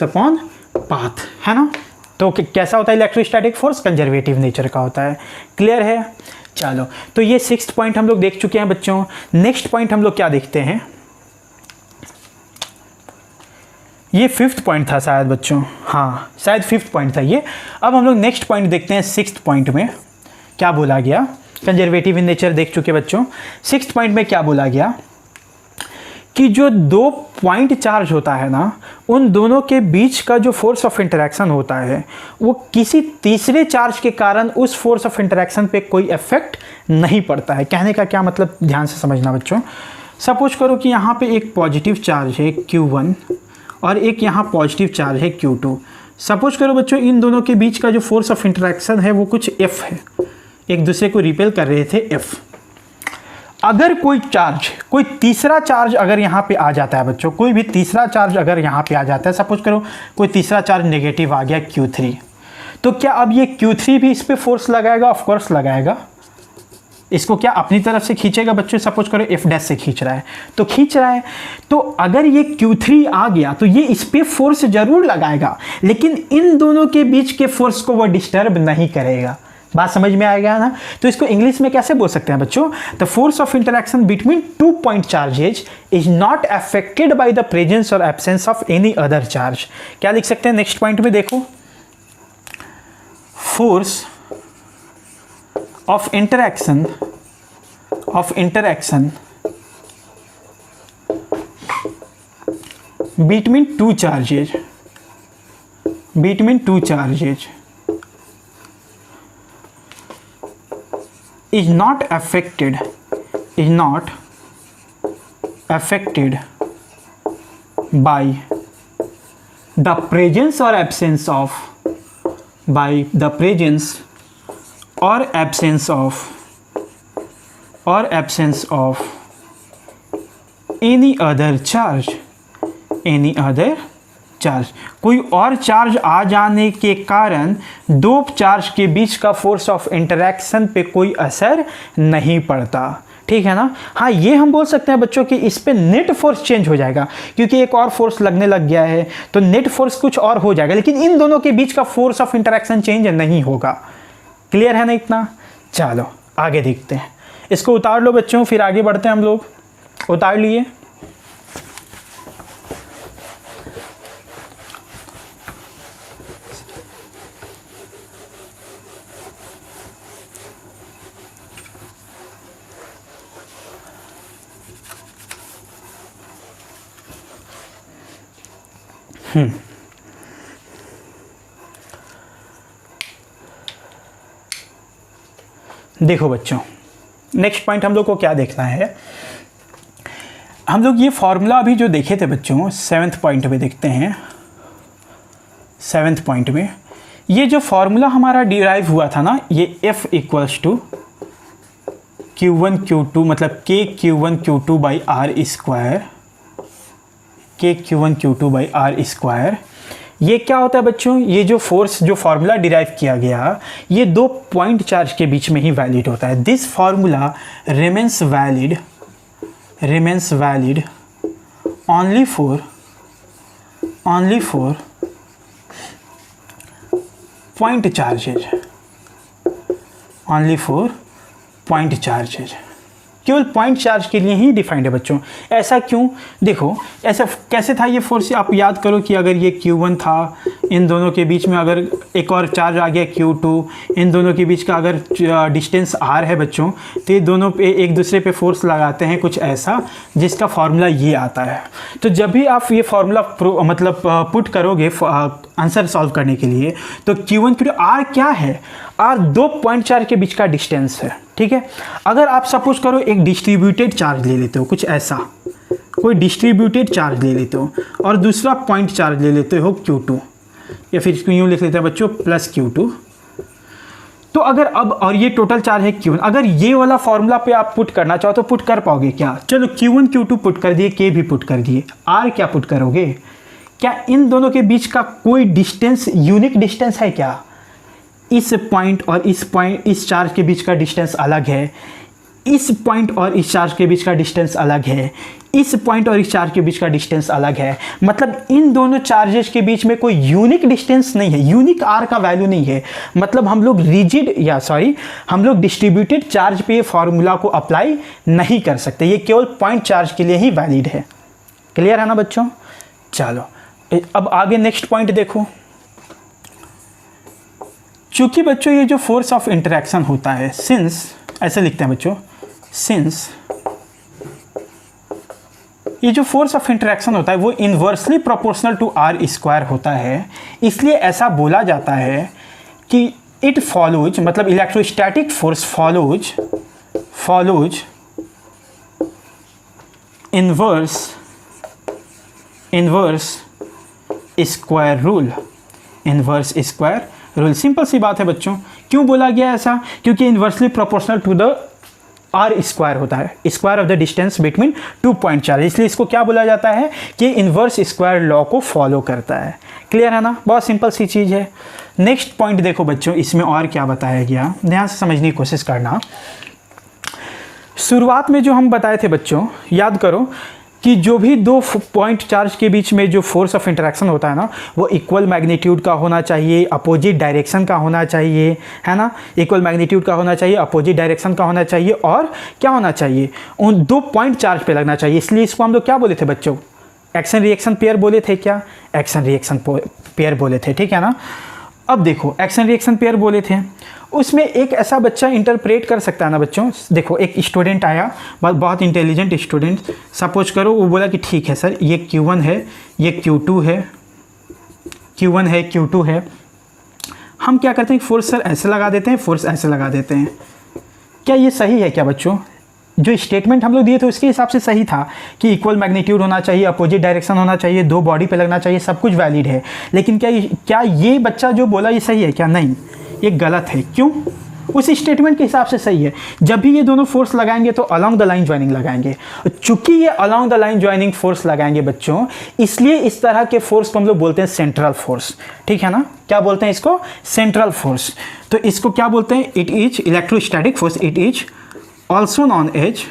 upon path, है ना? तो कैसा होता है इलेक्ट्रोस्टैटिक फोर्स? कंजर्वेटिव नेचर का होता है। क्लियर है? चलो, तो ये 6th पॉइंट हम लोग देख चुके हैं बच्चों। नेक्स्ट पॉइंट हम लोग क्या देखते हैं? ये 5th पॉइंट था शायद बच्चों, हाँ शायद 5th पॉइंट था ये। अब हम लोग नेक्स्ट पॉइंट देखते हैं। 6th पॉइंट में क्या बोला गया? कंजर्वेटिव इन नेचर देख चुके बच्चों। 6th पॉइंट में क्या बोला गया कि जो 2 पॉइंट चार्ज होता है ना, उन दोनों के बीच का जो फोर्स ऑफ इंटरेक्शन होता है वो किसी तीसरे चार्ज के कारण उस फोर्स ऑफ इंटरेक्शन पे कोई इफेक्ट नहीं पड़ता है। कहने का क्या मतलब, ध्यान से समझना बच्चों। सपोज करो कि यहाँ पे एक पॉजिटिव चार्ज है Q1 और एक यहाँ पॉजिटिव चार्ज है Q2। सपोज करो बच्चों इन दोनों के बीच का जो फोर्स ऑफ इंटरेक्शन है वो कुछ F है, एक दूसरे को रिपेल कर रहे थे F। अगर कोई तीसरा चार्ज अगर यहाँ पे आ जाता है बच्चों, कोई भी तीसरा चार्ज अगर यहाँ पे आ जाता है, सपोज करो कोई तीसरा चार्ज नेगेटिव आ गया Q3, तो क्या अब ये Q3 भी इस पे फोर्स लगाएगा? ऑफ कोर्स लगाएगा। इसको क्या अपनी तरफ से खींचेगा बच्चों? सपोज करो F' से खींच रहा है, तो खींच रहा है, तो अगर ये Q3 आ गया तो ये इस पे फोर्स जरूर लगाएगा, लेकिन इन दोनों के बीच के फोर्स को वो डिस्टर्ब नहीं करेगा। बात समझ में आ गया ना? तो इसको इंग्लिश में कैसे बोल सकते हैं बच्चों? The force of interaction between 2 point charges is not affected by the presence और absence of any other charge. क्या लिख सकते हैं नेक्स्ट पॉइंट में? देखो, force of interaction between two charges is not affected by the presence or absence of any other charge कोई और charge आ जाने के कारण दो चार्ज के बीच का फोर्स ऑफ इंटरैक्शन पे कोई असर नहीं पड़ता, ठीक है ना। हाँ, ये हम बोल सकते हैं बच्चों कि इस पे नेट फोर्स चेंज हो जाएगा क्योंकि एक और फोर्स लगने लग गया है, तो नेट फोर्स कुछ और हो जाएगा, लेकिन इन दोनों के बीच का फोर्स ऑफ इंटरैक्शन चेंज नहीं होगा। क्लियर है ना इतना? चलो आगे देखते हैं। इसको उतार लो बच्चों, फिर आगे बढ़ते हैं हम लोग। उतार लिए? देखो बच्चों, नेक्स्ट पॉइंट हम लोग को क्या देखना है। हम लोग ये फॉर्मूला अभी जो देखे थे बच्चों, 7th पॉइंट में देखते हैं। 7th पॉइंट में ये जो फॉर्मूला हमारा डिराइव हुआ था ना, ये F equals to Q1 Q2 मतलब K Q1 Q2 by R square, K Q1 Q2 by R square. ये क्या होता है बच्चों? ये जो फोर्स, जो फॉर्मूला डिराइव किया गया, ये दो पॉइंट चार्ज के बीच में ही वैलिड होता है। This formula remains valid only for point charges, केवल पॉइंट चार्ज के लिए ही डिफाइंड है बच्चों। ऐसा क्यों? देखो ऐसा कैसे था ये फोर्स, आप याद करो कि अगर ये Q1 था, इन दोनों के बीच में अगर एक और चार्ज आ गया Q2, इन दोनों के बीच का अगर डिस्टेंस R है बच्चों, तो ये दोनों पे एक दूसरे पे फोर्स लगाते हैं कुछ ऐसा, जिसका फॉर्मूला ये आता है। तो जब भी आप ये फॉर्मूला मतलब पुट करोगे आंसर सॉल्व करने के लिए, तो Q1 Q2 R क्या है? R दो पॉइंट चार्ज के बीच का डिस्टेंस है, ठीक है। अगर आप सपोज करो एक डिस्ट्रीब्यूटेड चार्ज ले लेते हो, कुछ ऐसा कोई डिस्ट्रीब्यूटेड चार्ज ले लेते हो, और दूसरा पॉइंट चार्ज ले लेते हो Q2, या फिर इसको यूँ लिख लेते हैं बच्चों प्लस Q2। तो अगर अब, और ये टोटल चार्ज है Q1, अगर ये वाला फॉर्मूला पे आप पुट करना चाहो तो पुट कर पाओगे क्या? चलो Q1 Q2 पुट कर दिए, K भी पुट कर दिए, R क्या पुट करोगे? क्या इन दोनों के बीच का कोई डिस्टेंस यूनिक डिस्टेंस है क्या? इस पॉइंट और इस चार्ज के बीच का डिस्टेंस अलग है, इस पॉइंट और इस चार्ज के बीच का डिस्टेंस अलग है, इस पॉइंट और इस चार्ज के बीच का डिस्टेंस अलग है। मतलब इन दोनों चार्जेस के बीच में कोई यूनिक डिस्टेंस नहीं है, यूनिक R का वैल्यू नहीं है। मतलब हम लोग हम लोग डिस्ट्रीब्यूटेड चार्ज पे फॉर्मूला को अप्लाई नहीं कर सकते, ये केवल पॉइंट चार्ज के लिए ही वैलिड है। क्लियर है ना बच्चों? चलो अब आगे नेक्स्ट पॉइंट देखो। चूंकि बच्चों ये जो फोर्स ऑफ इंटरैक्शन होता है, सिंस ऐसे लिखते हैं बच्चों, सिंस ये जो फोर्स ऑफ इंटरैक्शन होता है वो inversely proportional to R square होता है, इसलिए ऐसा बोला जाता है कि इट फॉलोज, मतलब electrostatic force follows inverse square rule. Simple सी बात है बच्चों। क्यों बोला गया ऐसा? क्योंकि inversely proportional to the R square होता है, square of the distance between two point charge, इसलिए इसको क्या बोला जाता है कि इन्वर्स स्क्वायर लॉ को फॉलो करता है। क्लियर है ना? बहुत सिंपल सी चीज़ है। नेक्स्ट पॉइंट देखो बच्चों, इसमें और क्या बताया गया, ध्यान से समझने की कोशिश करना। शुरुआत में जो हम बताए थे बच्चों, याद करो कि जो भी दो पॉइंट चार्ज के बीच में जो फोर्स ऑफ इंटरैक्शन होता है ना, वो इक्वल मैग्नीट्यूड का होना चाहिए, अपोजिट डायरेक्शन का होना चाहिए, है ना। इक्वल मैग्नीट्यूड का होना चाहिए, अपोजिट डायरेक्शन का होना चाहिए, और क्या होना चाहिए, उन दो पॉइंट चार्ज पे लगना चाहिए। इसलिए इसको हम लोग क्या बोले थे बच्चों? एक्शन रिएक्शन पेयर बोले थे क्या? एक्शन रिएक्शन पेयर बोले थे, ठीक है ना। अब देखो एक्शन रिएक्शन पेयर बोले थे, उसमें एक ऐसा बच्चा इंटरप्रेट कर सकता है ना बच्चों। देखो एक स्टूडेंट आया, बहुत इंटेलिजेंट स्टूडेंट, सपोज करो वो बोला कि ठीक है सर ये Q1 है, ये Q2 है, Q1 है, Q2 है। हम क्या करते हैं, फोर्स सर ऐसे लगा देते हैं, फोर्स ऐसे लगा देते हैं। क्या ये सही है क्या बच्चों? जो स्टेटमेंट हम लोग दिए थे उसके हिसाब से सही था कि इक्वल मैग्नीट्यूड होना चाहिए, अपोजिट डायरेक्शन होना चाहिए, दो बॉडी पे लगना चाहिए, सब कुछ वैलिड है। लेकिन क्या ये बच्चा जो बोला ये सही है क्या? नहीं, ये गलत है। क्यों? उस स्टेटमेंट के हिसाब से सही है। जब भी ये दोनों फोर्स लगाएंगे तो अलोंग द लाइन ज्वाइनिंग लगाएंगे। चूंकि ये along the line joining force लगाएंगे बच्चों, इसलिए इस तरह के फोर्स को हम लोग बोलते हैं सेंट्रल फोर्स। ठीक है ना? क्या बोलते हैं इसको? Central force. तो इसको क्या बोलते हैं? It is electrostatic force, it is also known as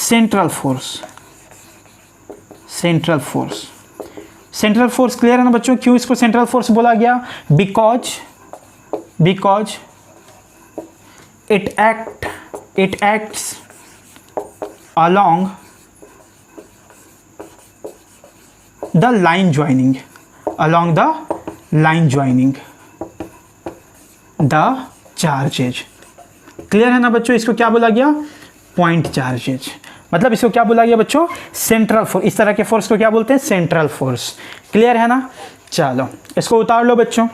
central force। Central force clear है ना बच्चों? क्यों इसको सेंट्रल फोर्स बोला गया? Because it acts along the line joining, the charges. Clear है ना बच्चों? इसको क्या बोला गया? Point charges. मतलब इसको क्या बोला गया बच्चों? Central force. इस तरह के फोर्स को क्या बोलते हैं? Central force. क्लियर है ना? चलो इसको उतार लो बच्चों,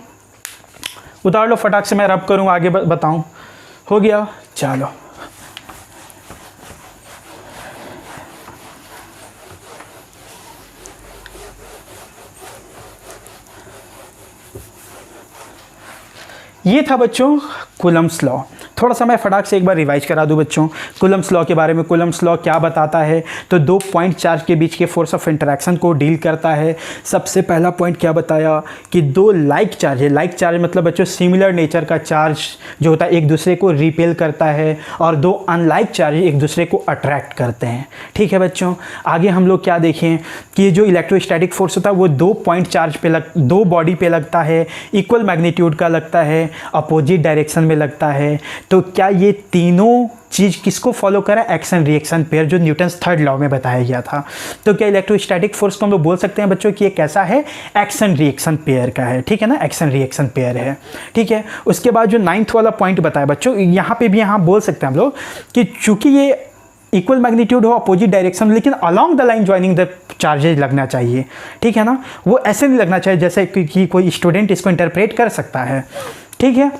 उतार लो फटाक से, मैं रब करूँ आगे बताऊँ। हो गया? चलो ये था बच्चों कूलम्ब्स लॉ। थोड़ा सा मैं फटाक से एक बार रिवाइज करा दूं बच्चों कूलम्ब्स लॉ के बारे में। कूलम्ब्स लॉ क्या बताता है? तो दो पॉइंट चार्ज के बीच के फोर्स ऑफ इंटरेक्शन को डील करता है। सबसे पहला पॉइंट क्या बताया कि दो लाइक चार्ज है। लाइक चार्ज मतलब बच्चों सिमिलर नेचर का चार्ज जो होता है एक दूसरे को रिपेल करता है, और दो अनलाइक चार्ज एक दूसरे को अट्रैक्ट करते हैं। ठीक है बच्चों? आगे हम लोग क्या देखें कि जो इलेक्ट्रोस्टैटिक फोर्स होता है वो दो पॉइंट चार्ज पे दो बॉडी पे लगता है, इक्वल मैग्नीट्यूड का लगता है, अपोजिट डायरेक्शन में लगता है। तो क्या ये तीनों चीज़ किसको फॉलो करा? एक्शन रिएक्शन पेयर, जो न्यूटन्स थर्ड लॉ में बताया गया था। तो क्या इलेक्ट्रोस्टैटिक फोर्स को हम लोग बोल सकते हैं बच्चों कि ये कैसा है? एक्शन रिएक्शन पेयर का है। ठीक है ना? एक्शन रिएक्शन पेयर है। ठीक है? उसके बाद जो 9th वाला पॉइंट बताया बच्चों, यहाँ पे भी यहाँ बोल सकते हैं हम लोग कि चूंकि ये इक्वल मैग्नीट्यूड हो, अपोजिट डायरेक्शन, लेकिन along the line joining the charges लगना चाहिए। ठीक है ना? वो ऐसे नहीं लगना चाहिए जैसे कि कोई स्टूडेंट इसको इंटरप्रेट कर सकता है। ठीक है?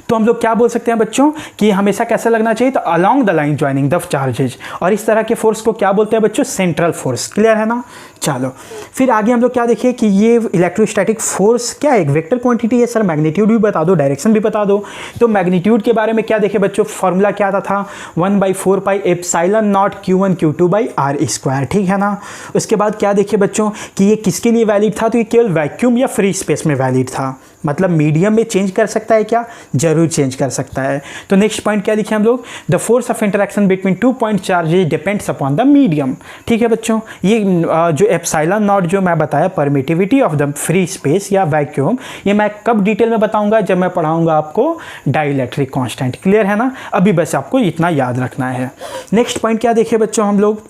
तो हम लोग क्या बोल सकते हैं बच्चों कि हमेशा कैसा लगना चाहिए? तो along the line joining the charges. और इस तरह के फोर्स को क्या बोलते हैं बच्चों? Central force. क्लियर है ना? चलो फिर आगे हम लोग क्या देखिए कि ये इलेक्ट्रोस्टैटिक फोर्स क्या है? एक वेक्टर क्वांटिटी है। सर मैग्नीट्यूड भी बता दो, डायरेक्शन भी बता दो। तो मैग्नीट्यूड के बारे में क्या देखे बच्चों? फॉर्मूला क्या था? 1/4 pi epsilon not Q1 Q2 by R²। ठीक है ना? उसके बाद क्या देखे बच्चों कि ये किसके लिए वैलिड था? तो ये केवल वैक्यूम या फ्री स्पेस में वैलिड था। मतलब मीडियम में चेंज कर सकता है क्या? जरूर चेंज कर सकता है। तो नेक्स्ट पॉइंट क्या लिखे हम लोग? The force of interaction between two point charges depends upon the medium. ठीक है बच्चों? ये जो एप्सिलॉन नॉट जो मैं बताया, permittivity of the free space या वैक्यूम, ये मैं कब डिटेल में बताऊंगा? जब मैं पढ़ाऊंगा आपको डाइलेक्ट्रिक कांस्टेंट। क्लियर है ना? अभी बस आपको इतना याद रखना है। नेक्स्ट पॉइंट क्या देखे बच्चों हम लोग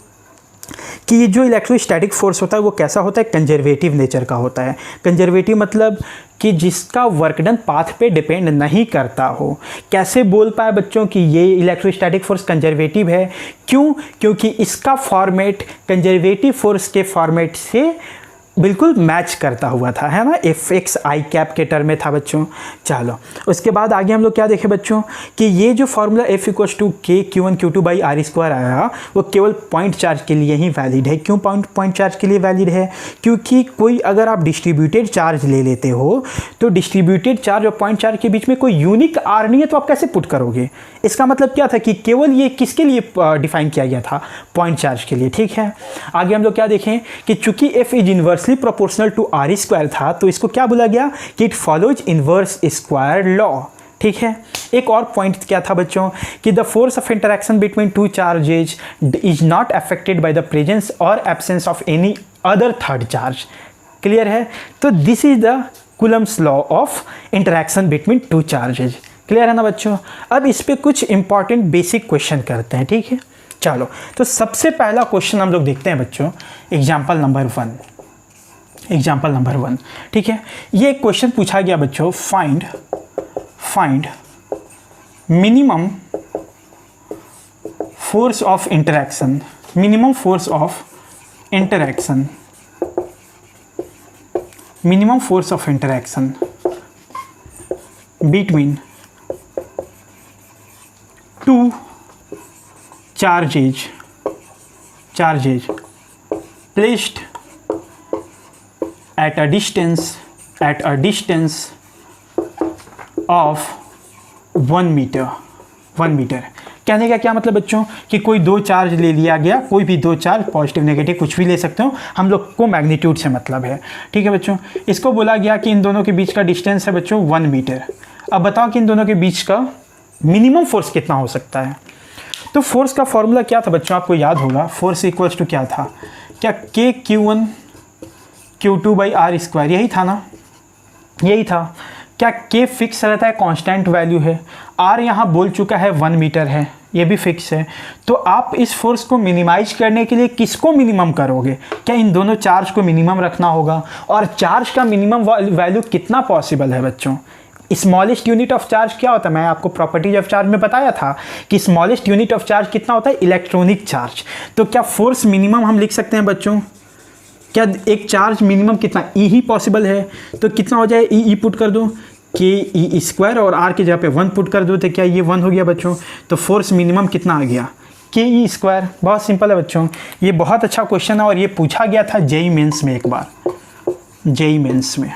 कि ये जो इलेक्ट्रोस्टैटिक फोर्स होता है वो कैसा होता है? कंजर्वेटिव नेचर का होता है। कंजर्वेटिव मतलब कि जिसका वर्क डन पाथ पे डिपेंड नहीं करता हो। कैसे बोल पाए बच्चों कि ये इलेक्ट्रोस्टैटिक फोर्स कंजर्वेटिव है? क्यों? क्योंकि इसका फॉर्मेट कंजर्वेटिव फोर्स के फॉर्मेट से बिल्कुल मैच करता हुआ था, है ना? Fx_i कैप के टर्म में था बच्चों। चलो उसके बाद आगे हम लोग क्या देखें बच्चों कि ये जो formula F = K Q1 Q2 by R² आया वो केवल पॉइंट चार्ज के लिए ही वैलिड है। क्यों पॉइंट चार्ज के लिए वैलिड है? क्योंकि कोई अगर आप डिस्ट्रीब्यूटेड चार्ज ले लेते हो तो डिस्ट्रीब्यूटेड चार्ज और पॉइंट चार्ज के बीच में कोई यूनिक R नहीं है, तो आप कैसे पुट करोगे? इसका मतलब क्या था कि केवल ये किसके लिए डिफाइन किया गया था? पॉइंट चार्ज के लिए। ठीक है? आगे हम लोग क्या देखें कि चूंकि F is inversely proportional to R² था, तो इसको क्या बोला गया कि it follows inverse square law. ठीक है? एक और पॉइंट क्या था बच्चों कि the force of interaction between two charges is not affected by the presence और absence of any other third charge. Clear है? तो this is the Coulomb's law of interaction between two charges. Clear है ना बच्चों? अब इस पे कुछ इंपॉर्टेंट बेसिक क्वेश्चन करते हैं। ठीक है? चलो, तो सबसे पहला क्वेश्चन हम लोग देखते हैं बच्चों, एग्जाम्पल नंबर 1। ठीक है, ये क्वेश्चन पूछा गया बच्चों, find minimum force of interaction, between two charges placed at a distance of 1 metre. कहने का क्या मतलब बच्चों कि कोई दो चार्ज ले लिया गया, कोई भी दो चार्ज, पॉजिटिव नेगेटिव कुछ भी ले सकते हो, हम लोग को मैग्नीट्यूड से मतलब है। ठीक है बच्चों, इसको बोला गया कि इन दोनों के बीच का डिस्टेंस है बच्चों 1 मीटर। अब बताओ कि इन दोनों के बीच का मिनिमम फोर्स कितना हो सकता है। तो फोर्स का फॉर्मूला क्या था बच्चों, आपको याद होगा, फोर्स इक्वल्स टू क्या था, क्या K Q1 Q2 by R square, यही था ना, यही था। क्या K फिक्स रहता है, कांस्टेंट वैल्यू है, R यहाँ बोल चुका है 1 मीटर है, ये भी फिक्स है। तो आप इस फोर्स को मिनिमाइज करने के लिए किसको मिनिमम करोगे, क्या इन दोनों चार्ज को मिनिमम रखना होगा। और चार्ज का मिनिमम वैल्यू कितना पॉसिबल है बच्चों, स्मॉलेस्ट यूनिट ऑफ चार्ज क्या होता है, मैं आपको प्रॉपर्टीज ऑफ चार्ज में बताया था कि स्मॉलेस्ट यूनिट ऑफ चार्ज कितना होता है, इलेक्ट्रॉनिक चार्ज। तो क्या फोर्स मिनिमम हम लिख सकते हैं बच्चों, क्या एक चार्ज मिनिमम कितना, ई ही पॉसिबल है, तो कितना हो जाए, ई पुट कर दो, के ई स्क्वायर और आर की जगह पे 1 पुट कर दो, तो क्या ये 1 हो गया बच्चों। तो फोर्स मिनिमम कितना आ गया, के ई स्क्वायर। बहुत सिंपल है बच्चों, ये बहुत अच्छा क्वेश्चन है और ये पूछा गया था जेई मेंस में एक बार, जेई मेंस में।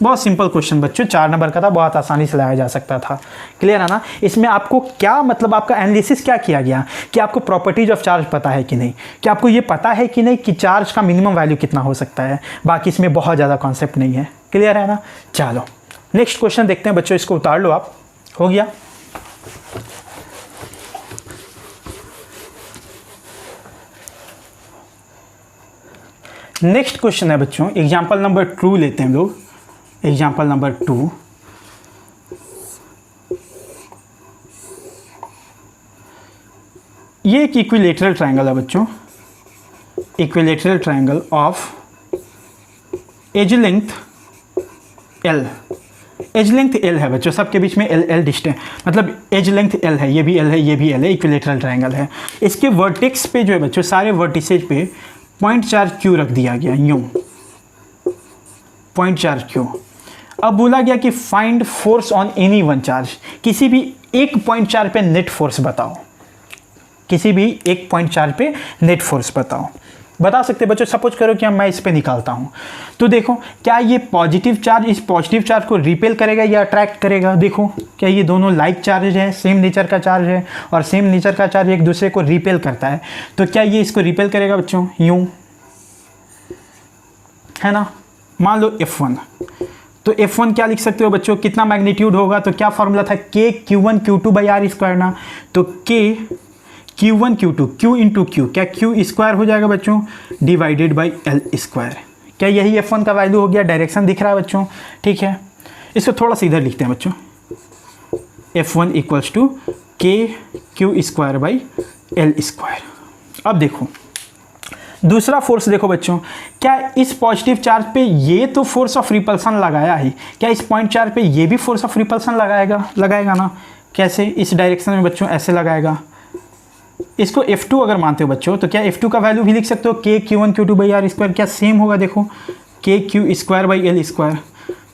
बहुत सिंपल क्वेश्चन बच्चों, 4 नंबर का था, बहुत आसानी से लाया जा सकता था। क्लियर है ना। इसमें आपको क्या मतलब, आपका एनालिसिस क्या किया गया कि आपको प्रॉपर्टीज ऑफ चार्ज पता है कि नहीं, कि आपको ये पता है कि नहीं कि चार्ज का मिनिमम वैल्यू कितना हो सकता है। बाकी इसमें बहुत ज़्यादा कॉन्सेप्ट नहीं है। क्लियर है ना। चलो नेक्स्ट क्वेश्चन देखते हैं बच्चों, इसको उतार लो आप, हो गया। नेक्स्ट क्वेश्चन है बच्चों, एग्जाम्पल नंबर 2 लेते हैं हम लोग। एग्जाम्पल नंबर 2, ये एक इक्विलेटरल ट्रायंगल है बच्चों, equilateral triangle of edge length L, edge length L है बच्चों, सबके बीच में L डिस्टेंस, मतलब एज लेंथ L है, ये भी L है, ये भी L है, इक्विलेटरल ट्रायंगल है। इसके वर्टेक्स पे जो है बच्चों, सारे वर्टिसेज पे पॉइंट चार्ज Q रख दिया गया, यूं पॉइंट चार्ज Q। अब बोला गया कि find force on any one charge, किसी भी एक पॉइंट चार्ज पे नेट फोर्स बताओ, किसी भी एक पॉइंट चार्ज पे नेट फोर्स बताओ। बता सकते बच्चों, सपोज करो कि मैं इस पे निकालता हूँ, तो देखो क्या ये पॉजिटिव चार्ज इस पॉजिटिव चार्ज को रिपेल करेगा या अट्रैक्ट करेगा। देखो क्या ये दोनों लाइक चार्ज है, सेम नेचर का चार्ज है, और सेम नेचर का चार्ज एक दूसरे को रिपेल करता है, तो क्या ये इसको रिपेल करेगा बच्चों, यूं है ना। मान लो F1, तो F1 क्या लिख सकते हो बच्चों, कितना मैग्नीट्यूड होगा, तो क्या फॉर्मूला था, K Q1 Q2 by R square ना, तो K Q1 Q2 Q into Q, क्या Q स्क्वायर हो जाएगा बच्चों, डिवाइडेड बाई L स्क्वायर। क्या यही F1 का वैल्यू हो गया, डायरेक्शन दिख रहा है बच्चों। ठीक है, इसको थोड़ा सा इधर लिखते हैं बच्चों, F1 equals to K Q square by L square. अब देखो दूसरा फोर्स देखो बच्चों, क्या इस पॉजिटिव चार्ज पे ये तो फोर्स ऑफ रिपल्सन लगाया ही, क्या इस पॉइंट चार्ज पे ये भी फोर्स ऑफ रिपल्सन लगाएगा ना। कैसे, इस डायरेक्शन में बच्चों ऐसे लगाएगा। इसको F2 अगर मानते हो बच्चों, तो क्या F2 का वैल्यू भी लिख सकते हो, K Q1 Q2 by R square, क्या सेम होगा, देखो K Q square by L square.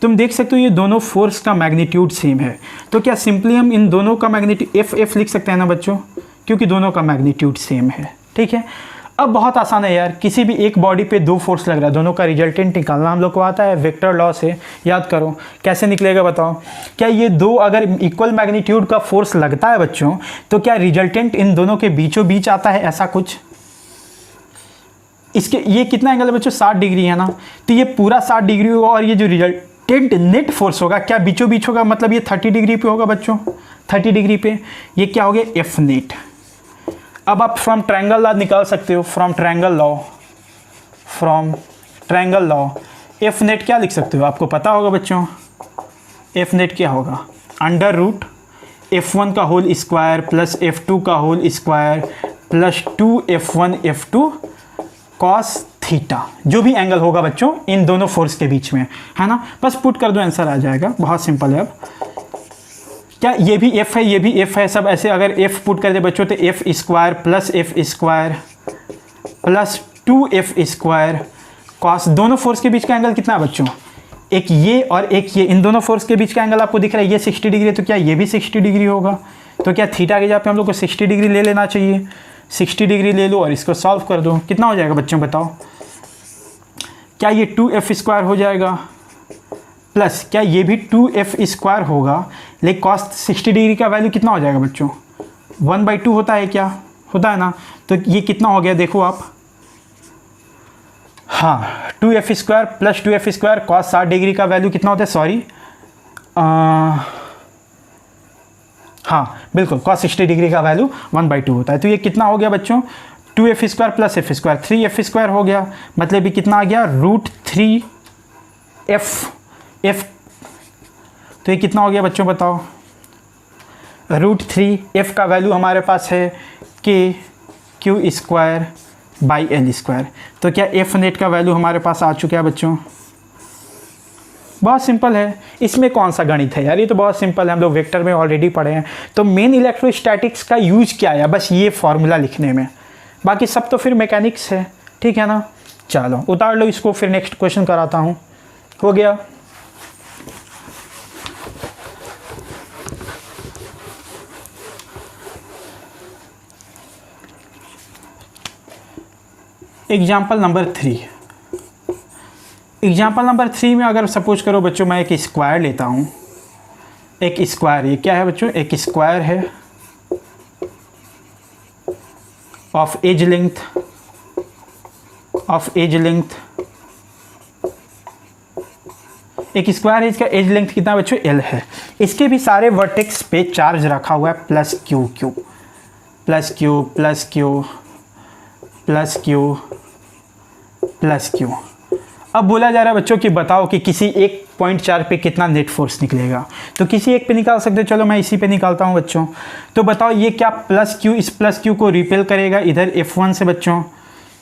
तुम देख सकते हो ये दोनों फोर्स का मैग्नीट्यूड सेम है, तो क्या सिंपली हम इन दोनों का मैग्नीट्यूड F लिख सकते हैं ना बच्चों, क्योंकि दोनों का मैग्नीट्यूड सेम है। ठीक है, अब बहुत आसान है यार, किसी भी एक बॉडी पे दो फोर्स लग रहा है, दोनों का रिजल्टेंट निकालना हम लोग को आता है, वेक्टर लॉ से याद करो। कैसे निकलेगा बताओ, क्या ये दो अगर इक्वल मैग्नीट्यूड का फोर्स लगता है बच्चों, तो क्या रिजल्टेंट इन दोनों के बीचों बीच आता है, ऐसा कुछ। इसके ये कितना एंगल है बच्चों, 60 डिग्री है ना, तो ये पूरा 60 डिग्री होगा, और ये जो रिजल्टेंट नेट फोर्स होगा क्या बीचों बीच होगा, मतलब ये 30 डिग्री पे होगा बच्चों, 30 डिग्री पे, ये क्या हो गया F नेट। अब आप फ्रॉम ट्रायंगल लॉ निकाल सकते हो, from triangle law F net क्या लिख सकते हो, आपको पता होगा बच्चों, F नेट क्या होगा, अंडर रूट F1 का होल स्क्वायर प्लस F2 का whole square plus 2F1 F2 cos theta, जो भी एंगल होगा बच्चों इन दोनों फोर्स के बीच में, है ना। बस पुट कर दो, आंसर आ जाएगा, बहुत सिंपल है। अब क्या ये भी F है, ये भी F है, सब ऐसे अगर F पुट कर दे बच्चों तो F square plus F square plus 2F square cos, दोनों फोर्स के बीच का एंगल कितना है बच्चों, एक ये और एक ये, इन दोनों फोर्स के बीच का एंगल आपको दिख रहा है, ये 60 डिग्री है, तो क्या ये भी 60 डिग्री होगा। तो क्या थीटा के जगह पे हम लोग को 60 डिग्री ले लेना चाहिए। 60 डिग्री ले लो और इसको सॉल्व कर दो, कितना हो जाएगा बच्चों बताओ। क्या ये 2F स्क्वायर हो जाएगा प्लस क्या ये भी 2F स्क्वायर होगा, लेकिन कॉस 60 डिग्री का वैल्यू कितना हो जाएगा बच्चों, 1/2 होता है, क्या होता है ना। तो ये कितना हो गया देखो आप, हाँ 2F square plus 2F square cos 60 degree का वैल्यू कितना होता है, सॉरी हाँ बिल्कुल, कॉस 60 डिग्री का वैल्यू 1/2 होता है। तो ये कितना हो गया बच्चों, 2F square plus F square 3F square हो गया, मतलब ये कितना आ गया √3F। तो ये कितना हो गया बच्चों बताओ, √3F का वैल्यू हमारे पास है KQ square by L square. तो क्या F नेट का वैल्यू हमारे पास आ चुका है बच्चों। बहुत सिंपल है, इसमें कौन सा गणित है यार, ये तो बहुत सिंपल है, हम लोग वेक्टर में ऑलरेडी पढ़े हैं। तो मेन इलेक्ट्रोस्टैटिक्स का यूज क्या है, बस ये फॉर्मूला लिखने में, बाकी सब तो फिर मैकेनिक्स है, ठीक है ना। चलो उतार लो इसको, फिर नेक्स्ट क्वेश्चन कराता हूँ। हो गया, एग्जाम्पल नंबर 3। एग्जाम्पल नंबर 3 में अगर सपोज करो बच्चों मैं एक स्क्वायर लेता हूँ, एक स्क्वायर, ये क्या है बच्चों, एक स्क्वायर है ऑफ एज लेंथ, एक स्क्वायर है, इसका एज लेंथ कितना बच्चों L है। इसके भी सारे वर्टेक्स पे चार्ज रखा हुआ है plus Q plus Q plus Q plus Q plus Q. अब बोला जा रहा है बच्चों कि बताओ कि किसी एक पॉइंट चार्ज पे कितना नेट फोर्स निकलेगा। तो किसी एक पे निकाल सकते हो, चलो मैं इसी पे निकालता हूँ बच्चों। तो बताओ ये क्या प्लस क्यू इस प्लस क्यू को रिपेल करेगा इधर F1 से बच्चों,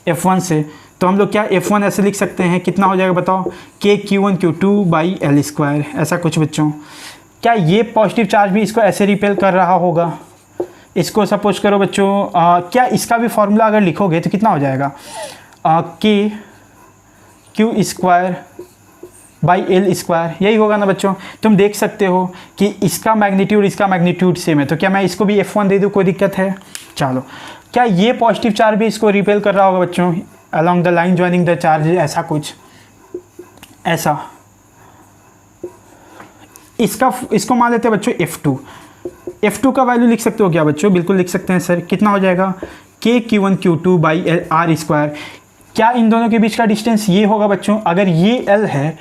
F1 से। तो हम लोग क्या F1 ऐसे लिख सकते हैं, कितना हो जाएगा बताओ, KQ1 Q2 by L square, ऐसा कुछ बच्चों। क्या ये पॉजिटिव चार्ज भी इसको ऐसे रिपेल कर रहा होगा, इसको सपोज करो बच्चों क्या इसका भी फॉर्मूला अगर लिखोगे तो कितना हो जाएगा, KQ square by L square, यही होगा ना बच्चों। तुम देख सकते हो कि इसका मैग्नीट्यूड सेम है, तो क्या मैं इसको भी F1 दे दूँ, कोई दिक्कत है। चलो क्या ये पॉजिटिव चार्ज भी इसको रिपेल कर रहा होगा बच्चों, along the line joining the charge, ऐसा कुछ, ऐसा। इसको मान लेते हैं बच्चों F2 का वैल्यू लिख सकते हो क्या बच्चों, बिल्कुल लिख सकते हैं सर। कितना हो जाएगा, KQ1 Q2 by R square. क्या इन दोनों के बीच का डिस्टेंस ये होगा बच्चों, अगर ये L है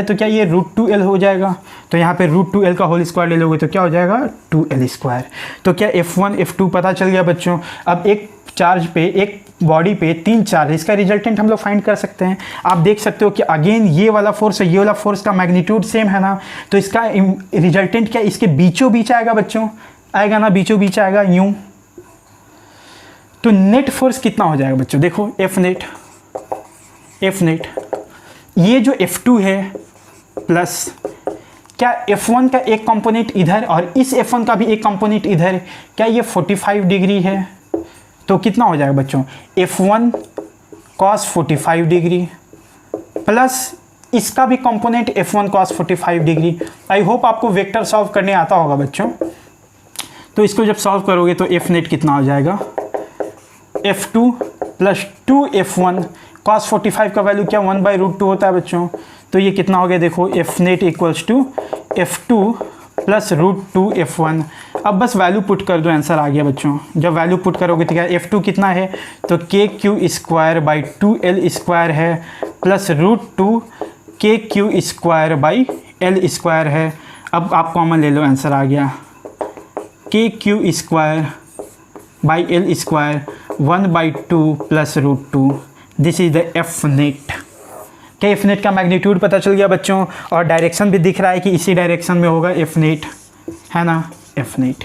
तो क्या ये √2L हो जाएगा। तो यहाँ पे √2L का होल स्क्वायर ले लोगे तो क्या हो जाएगा 2L स्क्वायर। तो क्या F1 F2 पता चल गया बच्चों। अब एक चार्ज पे, एक बॉडी पे 3 चार्ज, इसका रिजल्टेंट हम लोग फाइंड कर सकते हैं। आप देख सकते हो कि अगेन ये वाला फोर्स और ये वाला फोर्स का मैग्नीट्यूड सेम है ना, तो इसका रिजल्टेंट क्या इसके बीचों बीच आएगा बच्चों, आएगा ना, बीचों बीच आएगा यूं। तो नेट फोर्स कितना हो जाएगा बच्चों, देखो F नेट, ये जो F2 है प्लस क्या F1 का एक कंपोनेंट इधर और इस F1 का भी एक कंपोनेंट इधर, क्या ये 45 डिग्री है। तो कितना हो जाएगा बच्चों, F1 cos 45 डिग्री प्लस इसका भी component F1 cos 45 degree. I hope आपको वेक्टर सॉल्व करने आता होगा बच्चों। तो इसको जब सॉल्व करोगे तो F नेट कितना हो जाएगा, F2 प्लस 2F1 cos 45 का वैल्यू क्या 1/√2 होता है बच्चों। तो ये कितना हो गया देखो, F net equals to F2 plus √2F1। अब बस वैल्यू पुट कर दो, आंसर आ गया बच्चों। जब वैल्यू पुट करोगे तो क्या F2 कितना है, तो KQ square by 2L square है plus √2 KQ square by L square है। अब आप कॉमन ले लो, आंसर आ गया KQ square by L square 1/2 plus √2। This is the F net. क्या F नेट का मैग्नीट्यूड पता चल गया बच्चों, और डायरेक्शन भी दिख रहा है कि इसी डायरेक्शन में होगा F नेट, है ना, डेफिनेट।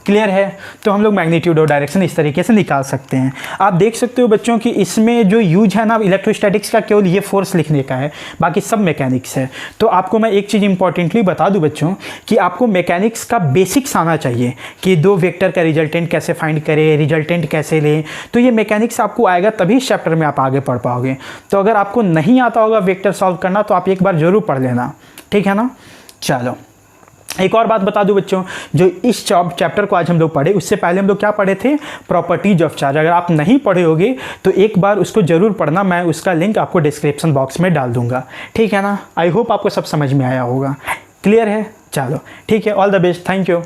क्लियर है? तो हम लोग मैग्नीट्यूड और डायरेक्शन इस तरीके से निकाल सकते हैं। आप देख सकते हो बच्चों कि इसमें जो यूज है ना इलेक्ट्रोस्टैटिक्स का, केवल ये फोर्स लिखने का है, बाकी सब मैकेनिक्स है। तो आपको मैं एक चीज़ इंपॉर्टेंटली बता दूं बच्चों कि आपको मैकेनिक्स का बेसिक्स आना चाहिए कि दो वेक्टर का रिजल्टेंट कैसे फाइंड करें, रिजल्टेंट कैसे लें। तो ये मैकेनिक्स आपको आएगा तभी इस चैप्टर में आप आगे पढ़ पाओगे। तो अगर आपको नहीं आता होगा वेक्टर सॉल्व करना तो आप एक बार ज़रूर पढ़ लेना, ठीक है ना। चलो एक और बात बता दूं बच्चों, जो इस चैप्टर को आज हम लोग पढ़े उससे पहले हम लोग क्या पढ़े थे, प्रॉपर्टीज ऑफ चार्ज। अगर आप नहीं पढ़े होगे तो एक बार उसको जरूर पढ़ना, मैं उसका लिंक आपको डिस्क्रिप्शन बॉक्स में डाल दूंगा, ठीक है ना। आई होप आपको सब समझ में आया होगा। क्लियर है? चलो ठीक है, all the best, thank you.